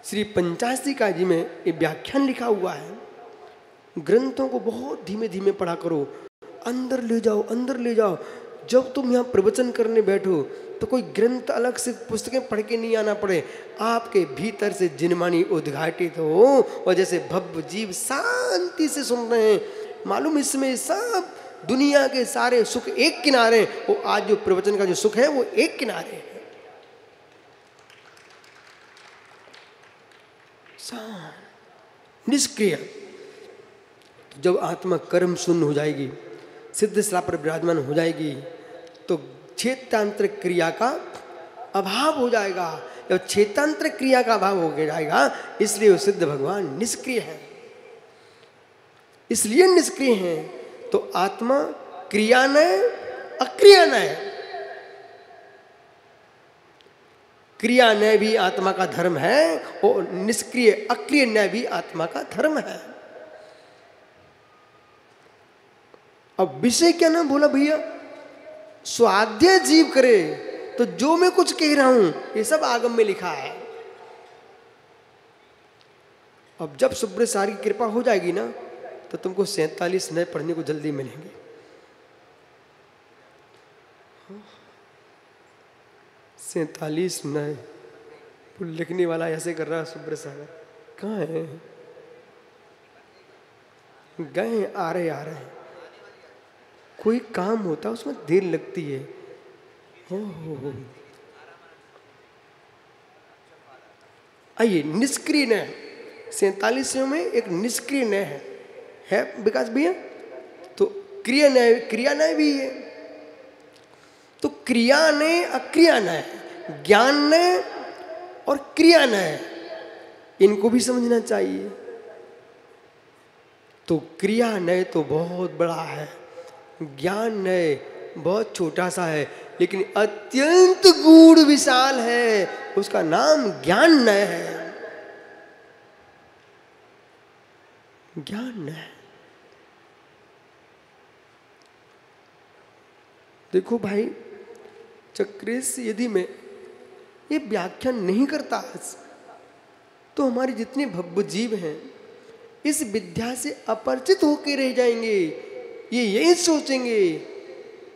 A: श्री पंचाशिका जी में ये व्याख्यान लिखा हुआ है। ग्रंथों को बहुत धीमे धीमे पढ़ा करो, अंदर ले जाओ, अंदर ले जाओ। जब तुम यहाँ प्रवचन करने बैठो तो कोई ग्रंथ अलग से पुस्तकें पढ़ के नहीं आना पड़े, आपके भीतर से जिनमानी उद्घाटित हो और जैसे भव्य जीव शांति से सुन रहे हैं, मालूम इसमें सब दुनिया के सारे सुख एक किनारे, वो आज जो प्रवचन का जो सुख है वो एक किनारे है। निष्क्रिय। जब आत्मा कर्म शून्य हो जाएगी, सिद्ध स्थिति पर विराजमान हो जाएगी, तो क्षेत्रांतर क्रिया का अभाव हो जाएगा। जब क्षेत्रांतर क्रिया का अभाव हो जाएगा, इसलिए वो सिद्ध भगवान निष्क्रिय है। इसलिए निष्क्रिय है। तो आत्मा क्रियानय अक्रियानय, क्रियानय भी आत्मा का धर्म है और निष्क्रिय अक्रियनय भी आत्मा का धर्म है। अब विषय क्या ना बोला भैया, स्वाध्याय जीव करे। तो जो मैं कुछ कह रहा हूं ये सब आगम में लिखा है। अब जब सुब्रत सार की कृपा हो जाएगी ना, तो तुमको 47 नए पढ़ने को जल्दी मिलेंगे। 47 नए लिखने वाला ऐसे कर रहा है। सुब्रत सागर कहाँ है? गए, आ रहे हैं। कोई काम होता है उसमें देर लगती है। हो। आइए, निष्क्रिय नय 47 में एक निष्क्रिय नय है विकास भैया। तो क्रिया नय भी है। तो क्रिया नय अक्रिया नय, ज्ञान नय और क्रिया नय, इनको भी समझना चाहिए। तो क्रिया नय तो बहुत बड़ा है, ज्ञान नय बहुत छोटा सा है, लेकिन अत्यंत गूढ़ विशाल है। उसका नाम ज्ञान नय है। ज्ञान नय। देखो भाई, चक्रेश यदि मैं ये व्याख्यान नहीं करता तो हमारे जितने भव्य जीव हैं इस विद्या से अपरिचित होकर रह जाएंगे। ये यही सोचेंगे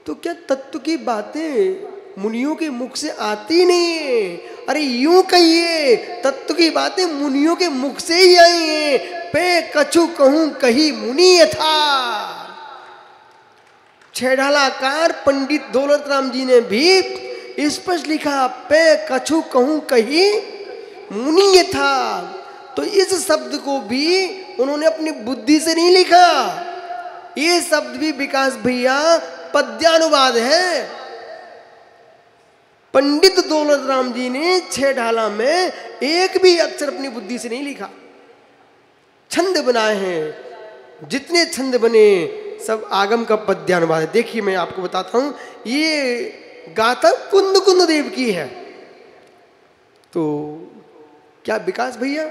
A: तो क्या तत्व की बातें मुनियों के मुख से आती नहीं है? अरे यूं कहिए, तत्व की बातें मुनियों के मुख से ही आई हैं। पे कछु कहूं कही मुनि यथा। छेड़ालाकार पंडित दौलत राम जी ने भी स्पष्ट लिखा, पे कछु कहूं कही मुनि यथा। तो इस शब्द को भी उन्होंने अपनी बुद्धि से नहीं लिखा। ये शब्द भी विकास भैया पद्यानुवाद है। पंडित दौलत राम जी ने 6 ढाला में एक भी अक्षर अपनी बुद्धि से नहीं लिखा। छंद बनाए हैं, जितने छंद बने सब आगम का पद्यानुवाद है। देखिए मैं आपको बताता हूं, ये गाथा कुंद कुंद देव की है। तो क्या विकास भैया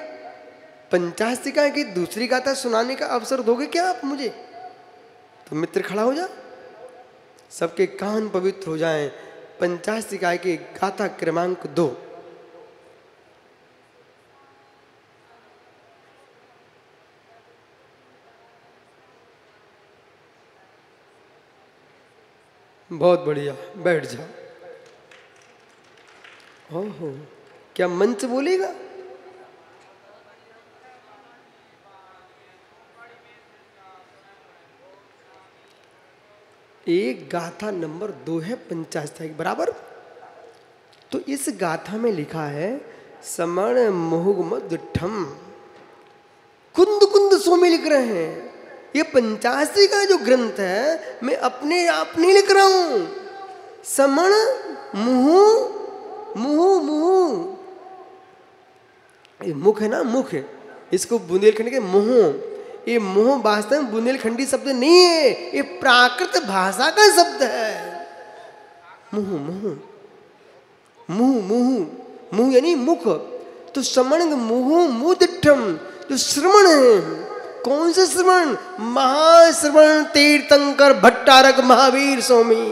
A: पंचाशिका की दूसरी गाथा सुनाने का अवसर दोगे क्या आप मुझे? तो मित्र खड़ा हो जा, सबके कान पवित्र हो जाएं। पंचाशिका की गाथा क्रमांक 2। बहुत बढ़िया, बैठ जाओ। ओहो, क्या मंच बोलेगा? एक गाथा नंबर 2 है पंचाशिका की, बराबर। तो इस गाथा में लिखा है, समण मोहुगमद ठम। कुंद कुंद सो में लिख रहे हैं। ये पंचाशिका का जो ग्रंथ है मैं अपने आप नहीं लिख रहा हूं। समण मुहु मुहु मुहु, ये मुख है ना, मुख है, इसको बुंदेलखंड के मुहु। ये मोह वास्तव में बुंदेलखंडी शब्द नहीं है, ये प्राकृत भाषा का शब्द है। मुहु मुहु मुहु मुहु, मुहु यानी मुख। तो समण मुहु मुदिठम, जो श्रवण है, कौन सा श्रवण? महाश्रवण तीर्थंकर भट्टारक महावीर स्वामी।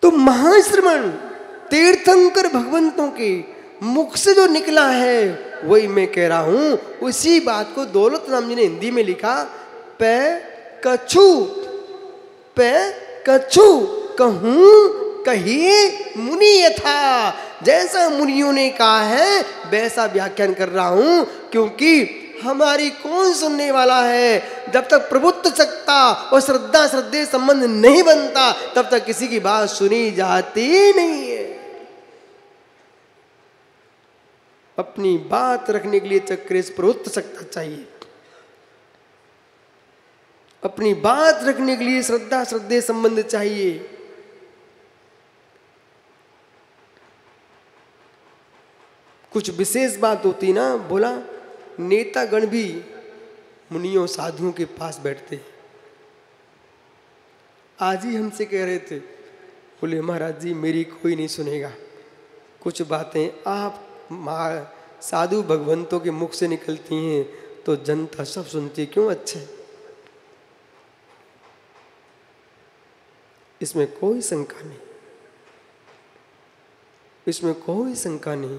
A: तो महाश्रवण तीर्थंकर भगवंतों के मुख से जो निकला है वही मैं कह रहा हूं। उसी बात को दौलत राम जी ने हिंदी में लिखा, पे कछु कहूं कही मुनि यथा। जैसा मुनियों ने कहा है वैसा व्याख्यान कर रहा हूं, क्योंकि हमारी कौन सुनने वाला है? जब तक प्रभुत्व सत्ता और श्रद्धा श्रद्धे संबंध नहीं बनता तब तक किसी की बात सुनी जाती नहीं है। अपनी बात रखने के लिए चक्रेश प्रभुत्व सत्ता चाहिए, अपनी बात रखने के लिए श्रद्धा श्रद्धे संबंध चाहिए। कुछ विशेष बात होती ना, बोला नेतागण भी मुनियों साधुओं के पास बैठते। आज ही हमसे कह रहे थे, बोले महाराज जी मेरी कोई नहीं सुनेगा, कुछ बातें आप साधु भगवंतों के मुख से निकलती हैं तो जनता सब सुनती है, क्यों? अच्छे, इसमें कोई शंका नहीं, इसमें कोई शंका नहीं।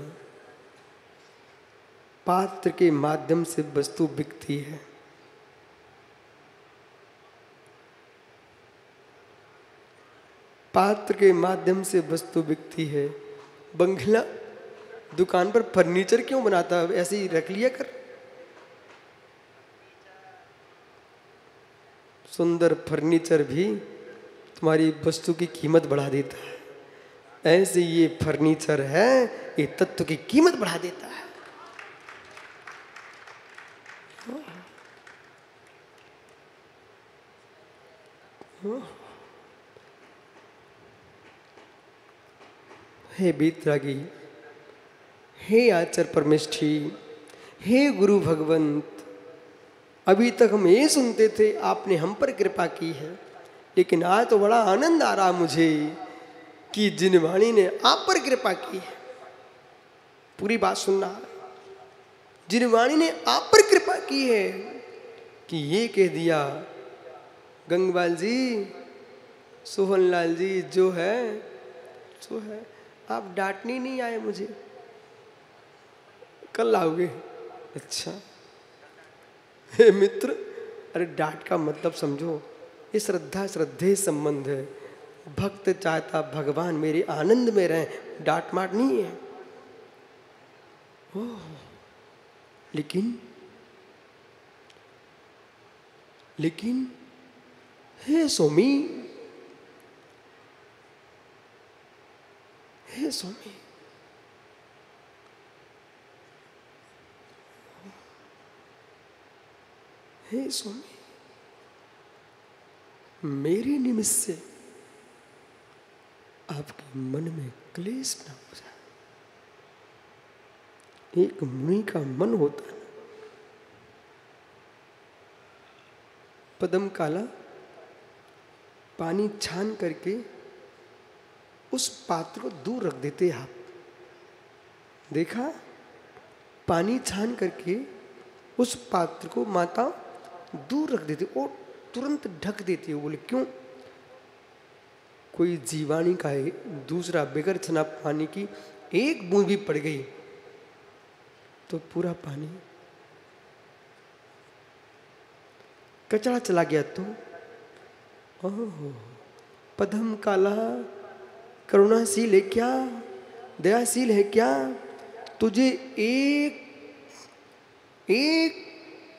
A: पात्र के माध्यम से वस्तु बिकती है। पात्र के माध्यम से वस्तु बिकती है। बंगला दुकान पर फर्नीचर क्यों बनाता है? ऐसे ही रख लिया कर। सुंदर फर्नीचर भी तुम्हारी वस्तु की कीमत बढ़ा देता है। ऐसे ये फर्नीचर है, ये तत्व की कीमत बढ़ा देता है। हे बीतरागी, हे आचार्य परमेष्ठी, हे गुरु भगवंत, अभी तक हम ये सुनते थे आपने हम पर कृपा की है, लेकिन आज तो बड़ा आनंद आ रहा मुझे कि जिनवाणी ने आप पर कृपा की है। पूरी बात सुनना, जिनवाणी ने आप पर कृपा की है कि ये कह दिया गंगवाल जी, सोहनलाल जी जो है सो है, आप डांटने नहीं आए मुझे, कल आओगे? अच्छा। हे मित्र, अरे डांट का मतलब समझो, ये श्रद्धा श्रद्धे संबंध है। भक्त चाहता भगवान मेरे आनंद में रहे, डांट माट नहीं है। लेकिन हे स्वामी, हे स्वामी, हे स्वामी, मेरे निमित्त से आपके मन में क्लेश ना हो जाए। एक मुनि का मन होता है, पदम काला पानी छान करके उस पात्र को दूर रख देते। आप देखा, पानी छान करके उस पात्र को माता दूर रख देती और तुरंत ढक देती है। बोले क्यों? कोई जीवाणु का है, दूसरा बेगर छना पानी की एक बूंद भी पड़ गई तो पूरा पानी कचरा चला गया। तो ओह, पदम काला करुणाशील है क्या, दयाशील है क्या? तुझे एक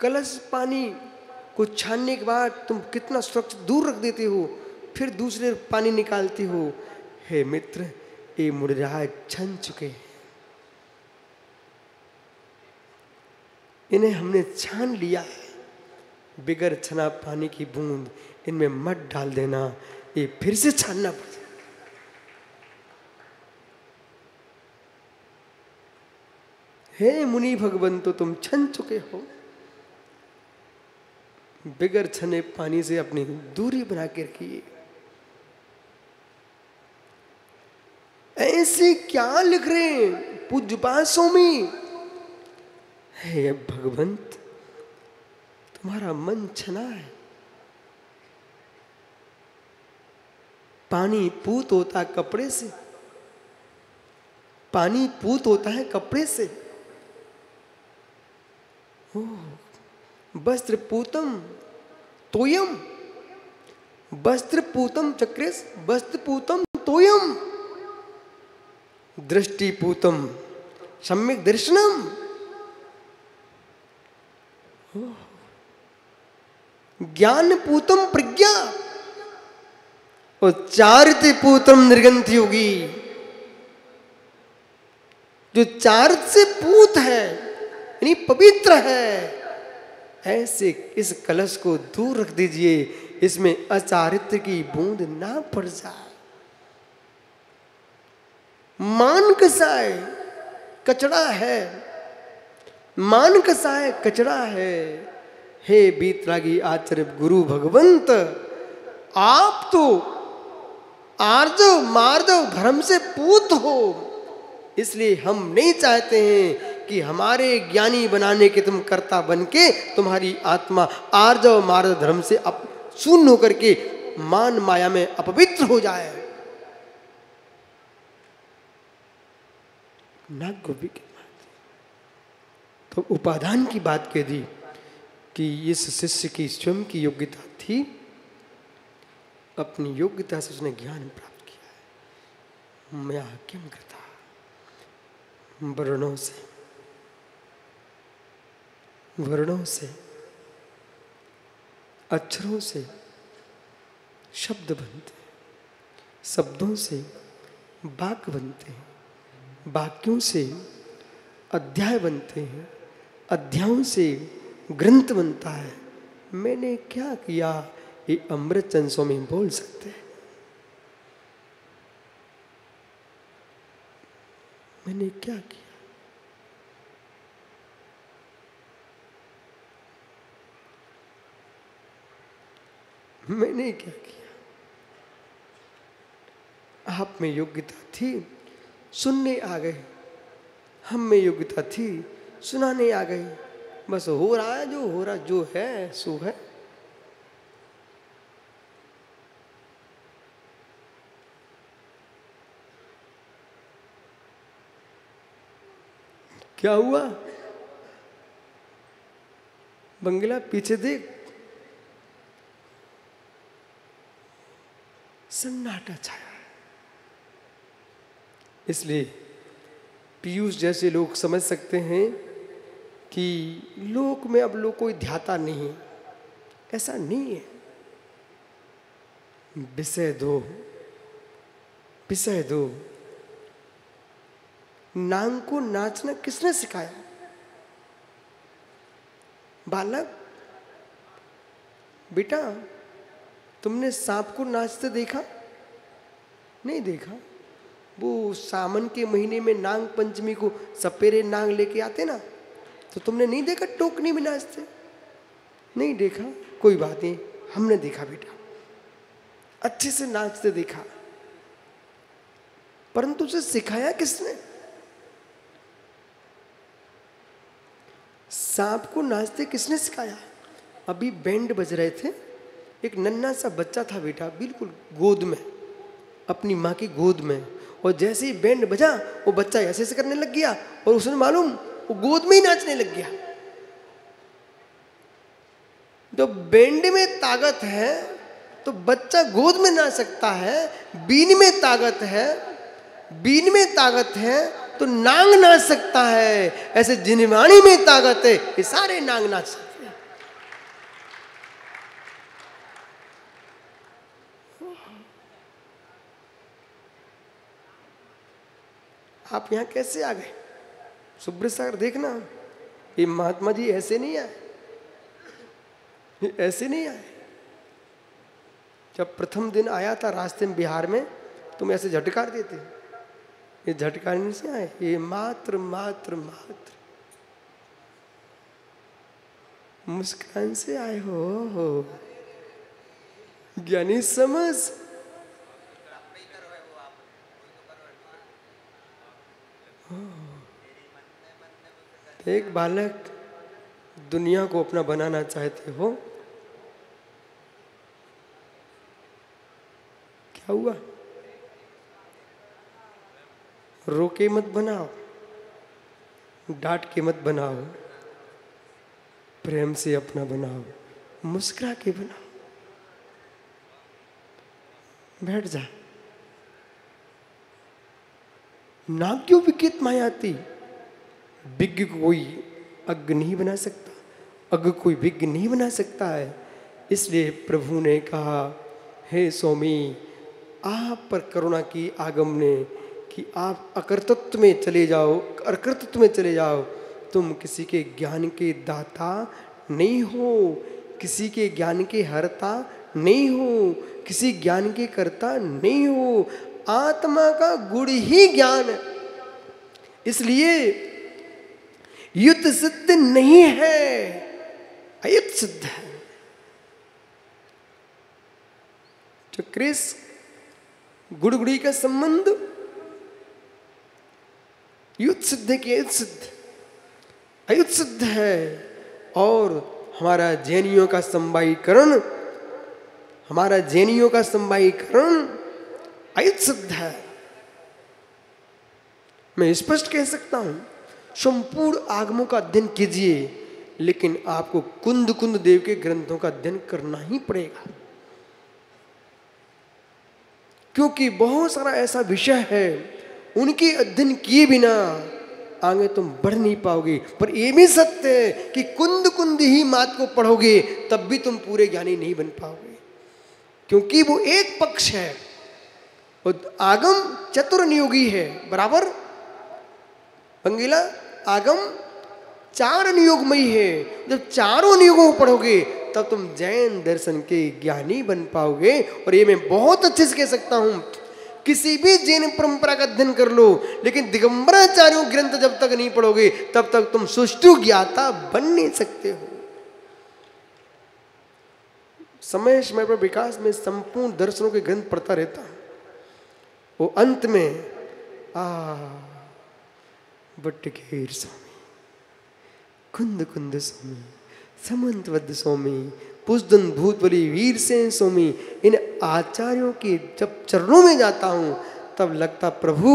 A: कलश पानी को छानने के बाद तुम कितना सुरक्षित दूर रख देते हो, फिर दूसरे पानी निकालते हो। हे मित्र, ये मुड़राज छन चुके हैं, इन्हें हमने छान लिया है। बिगर छना पानी की बूंद इनमें मत डाल देना, ये फिर से छानना पड़ता। हे मुनि भगवान, तो तुम छन चुके हो, बिगर छने पानी से अपनी दूरी बना के रखिए। ऐसे क्या लिख रहे हैं पूज्यपाद स्वामी? हे भगवंत, तुम्हारा मन छना है। पानी पूत होता है कपड़े से, पानी पूत होता है कपड़े से। वस्त्र पूतम तोयम, वस्त्र पूतम चक्रेश, वस्त्र पूतम तोयम, दृष्टि पूतम सम्यक दर्शनम। ज्ञान पूतम प्रज्ञा और चारित्र पूतम निर्गंथ योगी। जो चारित्र से पूत है यानी पवित्र है, ऐसे इस कलश को दूर रख दीजिए, इसमें अचारित्र की बूंद ना पड़ जाए। मान कसाय कचड़ा है, मान कसाय कचड़ा है। हे बीतरागी आचार्य गुरु भगवंत, आप तो आर्जव मार्जव धर्म से पूत हो, इसलिए हम नहीं चाहते हैं कि हमारे ज्ञानी बनाने के तुम कर्ता बनके तुम्हारी आत्मा आर्जव मार्जव धर्म से शून्य होकर के मान माया में अपवित्र हो जाए। नाग गोपी की बात तो उपादान की बात कह दी कि इस शिष्य की स्वयं की योग्यता थी, अपनी योग्यता से उसने ज्ञान प्राप्त किया है। मैं किम करता वर्णों से अक्षरों से शब्द बनते हैं, शब्दों से वाक्य बनते हैं, वाक्यों से अध्याय बनते हैं, अध्यायों से ग्रंथ बनता है। मैंने क्या किया, ये अमृत चंसों में बोल सकते हैं। मैंने क्या किया, मैंने क्या किया। आप में योग्यता थी, सुनने आ गए। हम में योग्यता थी, सुनाने आ गए। बस हो रहा है जो हो रहा, जो है सो है। क्या हुआ, बंगला पीछे देख, सन्नाटा छाया। इसलिए पीयूष जैसे लोग समझ सकते हैं कि लोक में अब लोग कोई ध्याता नहीं है। ऐसा नहीं है। विषय दो, विषय दो। नांग को नाचना किसने सिखाया? बालक, बेटा तुमने सांप को नाचते देखा? नहीं देखा। वो सावन के महीने में नांग पंचमी को सपेरे नांग लेके आते ना, तो तुमने नहीं देखा टोकनी में नाचते? नहीं देखा, कोई बात नहीं, हमने देखा बेटा, अच्छे से नाचते देखा। परंतु उसे सिखाया किसने? सांप को नाचते किसने सिखाया? अभी बैंड बज रहे थे, एक नन्हा सा बच्चा था बेटा, बिल्कुल गोद में, अपनी माँ की गोद में, और जैसे ही बैंड बजा वो बच्चा ऐसे ऐसे करने लग गया, और उसने मालूम वो गोद में ही नाचने लग गया। तो बैंड में ताकत है तो बच्चा गोद में नाच सकता है। बीन में ताकत है, बीन में ताकत है तो नांग नाच सकता है। ऐसे जिनवाणी में ताकत है, ये सारे नांग नाच सकते हैं। आप यहां कैसे आ गए? सुब्रत सागर देखना, ये महात्मा जी ऐसे नहीं आए, ऐसे नहीं आए। जब प्रथम दिन आया था रास्ते में बिहार में, तुम ऐसे झटकार देते, ये झटकारने से आए, ये मात्र मात्र मात्र मुस्कान से आए हो। ज्ञानी समझ। एक बालक दुनिया को अपना बनाना चाहते हो, क्या हुआ? रोके मत बनाओ, डांट के मत बनाओ, प्रेम से अपना बनाओ, मुस्कुरा के बनाओ। बैठ जा। नाग्यो विकित मायाती, विज्ञ को कोई अज्ञ नहीं बना सकता, अज्ञ कोई विज्ञ नहीं बना सकता है। इसलिए प्रभु ने कहा, हे स्वामी, आप पर करुणा की आगम ने कि आप अकर्तृत्व में चले जाओ, अकर्तृत्व में चले जाओ। तुम किसी के ज्ञान के दाता नहीं हो, किसी के ज्ञान के हरता नहीं हो, किसी ज्ञान के कर्ता नहीं हो। आत्मा का गुण ही ज्ञान है। इसलिए युद्ध सिद्ध नहीं है, अयुद्ध सिद्ध है। चक्रेश गुड़गुड़ी का संबंध युद्ध सिद्ध है कि अयुद्ध सिद्ध? अयुद्ध सिद्ध है। और हमारा जैनियों का संवाईकरण, हमारा जैनियों का संवाईकरण अयुद्ध सिद्ध है। मैं स्पष्ट कह सकता हूं, संपूर्ण आगमों का अध्ययन कीजिए, लेकिन आपको कुंद कुंद देव के ग्रंथों का अध्ययन करना ही पड़ेगा, क्योंकि बहुत सारा ऐसा विषय है उनके अध्ययन किए बिना आगे तुम बढ़ नहीं पाओगे। पर यह भी सत्य है कि कुंद कुंद ही मात को पढ़ोगे तब भी तुम पूरे ज्ञानी नहीं बन पाओगे, क्योंकि वो एक पक्ष है और आगम चतुर नियोगी है। बराबर अंगिला, आगम चार नियोगमयी है। जब चारों नियोगों को पढ़ोगे तब तुम जैन दर्शन के ज्ञानी बन पाओगे। और ये मैं बहुत अच्छे से कह सकता हूं, किसी भी जैन परंपरा का अध्ययन कर लो, लेकिन दिगंबराचार्यों ग्रंथ जब तक नहीं पढ़ोगे तब तक तुम सुष्ठु ज्ञाता बन नहीं सकते हो। समय समय पर विकास में संपूर्ण दर्शनों के ग्रंथ पढ़ता रहता हूं, वो अंत में बट्टकेर स्वामी, कुंद कुंद स्वामी, समंतवद स्वामी, पुष्दन भूतबली, वीर सेन स्वामी, इन आचार्यों के जब चरणों में जाता हूं तब लगता प्रभु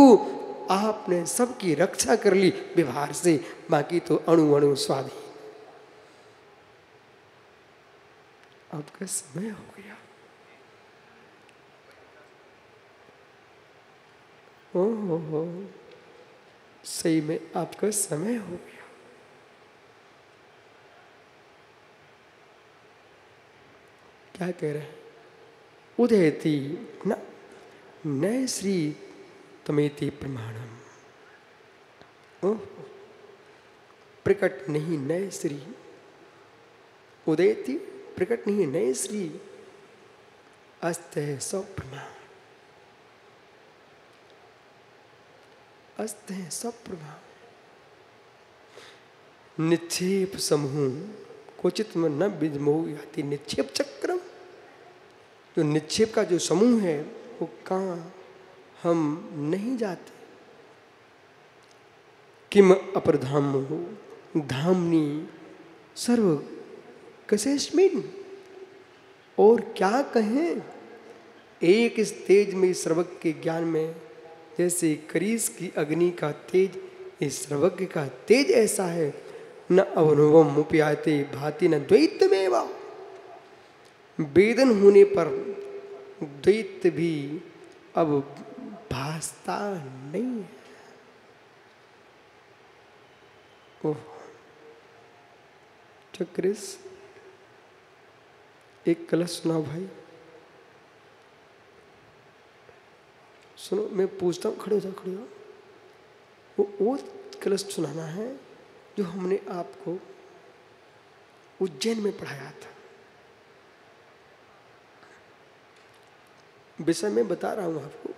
A: आपने सबकी रक्षा कर ली व्यवहार से, बाकी तो अणु अणु स्वाधीन। आपका समय हो गया। ओहो, सही में आपका समय हो गया। क्या कह रहे हैं? उदयति न नय श्री तमेति प्रमाणम। ओह, प्रकट नहीं नय श्री, उदयति प्रकट नहीं नय श्री, अस्त है सौ प्रमाण, अस्त है सब प्रमाण। निक्षेप समूह क्वचित में न विजमोह याति निक्षेप चक्रम। जो निक्षेप का जो समूह है वो कहाँ हम नहीं जाते। किम अपरधाम हो धामनी सर्व कसेस्मिन। और क्या कहें, एक इस तेज में, इस सर्वज्ञ के ज्ञान में, जैसे करीस की अग्नि का तेज इस सर्वज्ञ का तेज ऐसा है। न अनुभवम मुप्याते भाति न द्वैतमेवा। वेदन होने पर द्वैत भी अब भासता नहीं है। ओह चक्रिस, एक कलश सुनाओ भाई। सुनो, मैं पूछता हूँ, खड़े हो जाओ, खड़े हो। वो कलश सुनाना है जो हमने आपको उज्जैन में पढ़ाया था। विषय में बता रहा हूं आपको,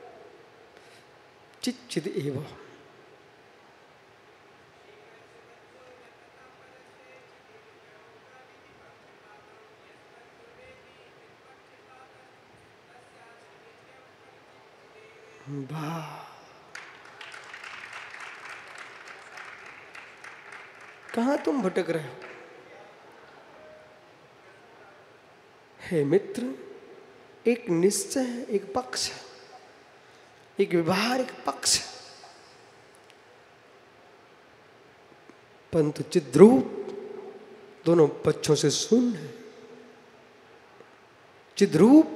A: चित चिद एव। वाह, कहां तुम भटक रहे हो? है मित्र, एक निश्चय है, एक पक्ष है, एक व्यवहारिक पक्ष है, परंतु चिद्रूप दोनों पक्षों से शून्य है। चिद्रूप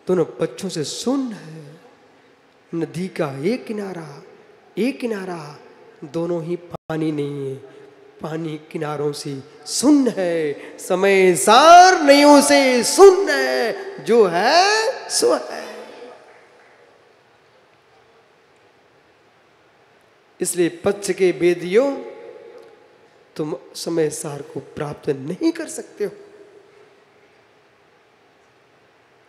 A: दोनों पक्षों से शून्य है। नदी का एक किनारा दोनों ही पानी नहीं है, पानी किनारों से शून्य है, समय सार नयों से शून्य है, जो है सो है। इसलिए पक्ष के वेदियों तुम समय सार को प्राप्त नहीं कर सकते हो।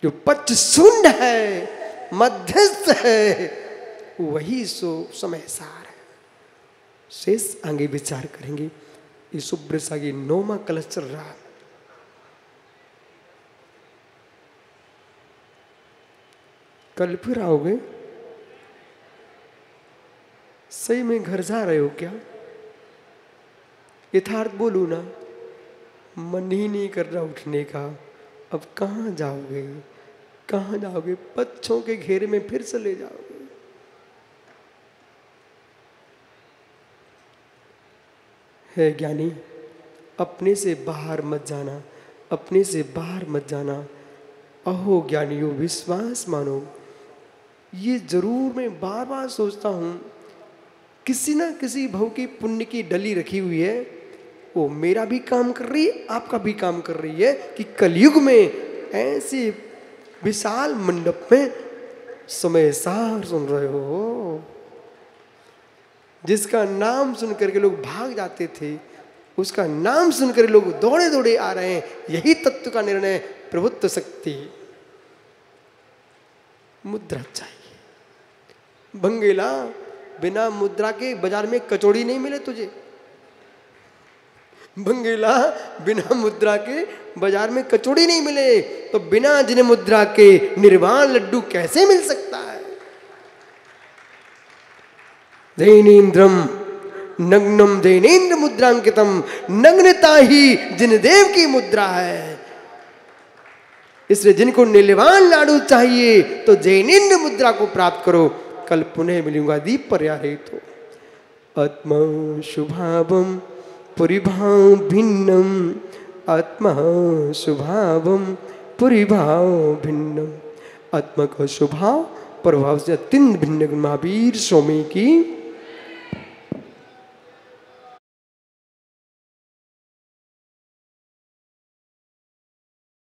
A: जो पक्ष शून्य है, मध्यस्थ है, वही सो समय सार है। शेष आगे विचार करेंगे। ये सुब्रसा की 9वां कलश चल रहा है। कल फिर आओगे? सही में घर जा रहे हो क्या? यथार्थ बोलू ना, मन ही नहीं कर रहा उठने का। अब कहाँ जाओगे, कहाँ जाओगे? पक्षों के घेरे में फिर चले जाओगे। है ज्ञानी, अपने से बाहर मत जाना, अपने से बाहर मत जाना। अहो ज्ञानियों, विश्वास मानो। ये जरूर मैं बार बार सोचता हूँ, किसी ना किसी भव की पुण्य की डली रखी हुई है, वो मेरा भी काम कर रही है, आपका भी काम कर रही है, कि कलयुग में ऐसे विशाल मंडप में समय सार सुन रहे हो, जिसका नाम सुनकर के लोग भाग जाते थे, उसका नाम सुनकर लोग दौड़े दौड़े आ रहे हैं। यही तत्व का निर्णय प्रभुत्व शक्ति। मुद्रा चाहिए। भंगेला, बिना मुद्रा के बाजार में कचौड़ी नहीं मिले तुझे। भंगेला, बिना मुद्रा के बाजार में कचौड़ी नहीं मिले, तो बिना जिन मुद्रा के निर्वाण लड्डू कैसे मिल सकता है? दैनेन्द्रम नग्नम दैनेन्द्र मुद्रांकितम, नग्नता ही जिन देव की मुद्रा है। इसलिए जिनको निर्वाण लाडू चाहिए तो जैनेन्द्र मुद्रा को प्राप्त करो। कल पुनः मिलूंगा दीप पर्याय। तो आत्मा शुभावम पुरिभाव भिन्नम, आत्मा शुभावम पुरिभाव भिन्नम। आत्मा का स्वभाव प्रभाव से अत्यंत भिन्न महावीर स्वामी की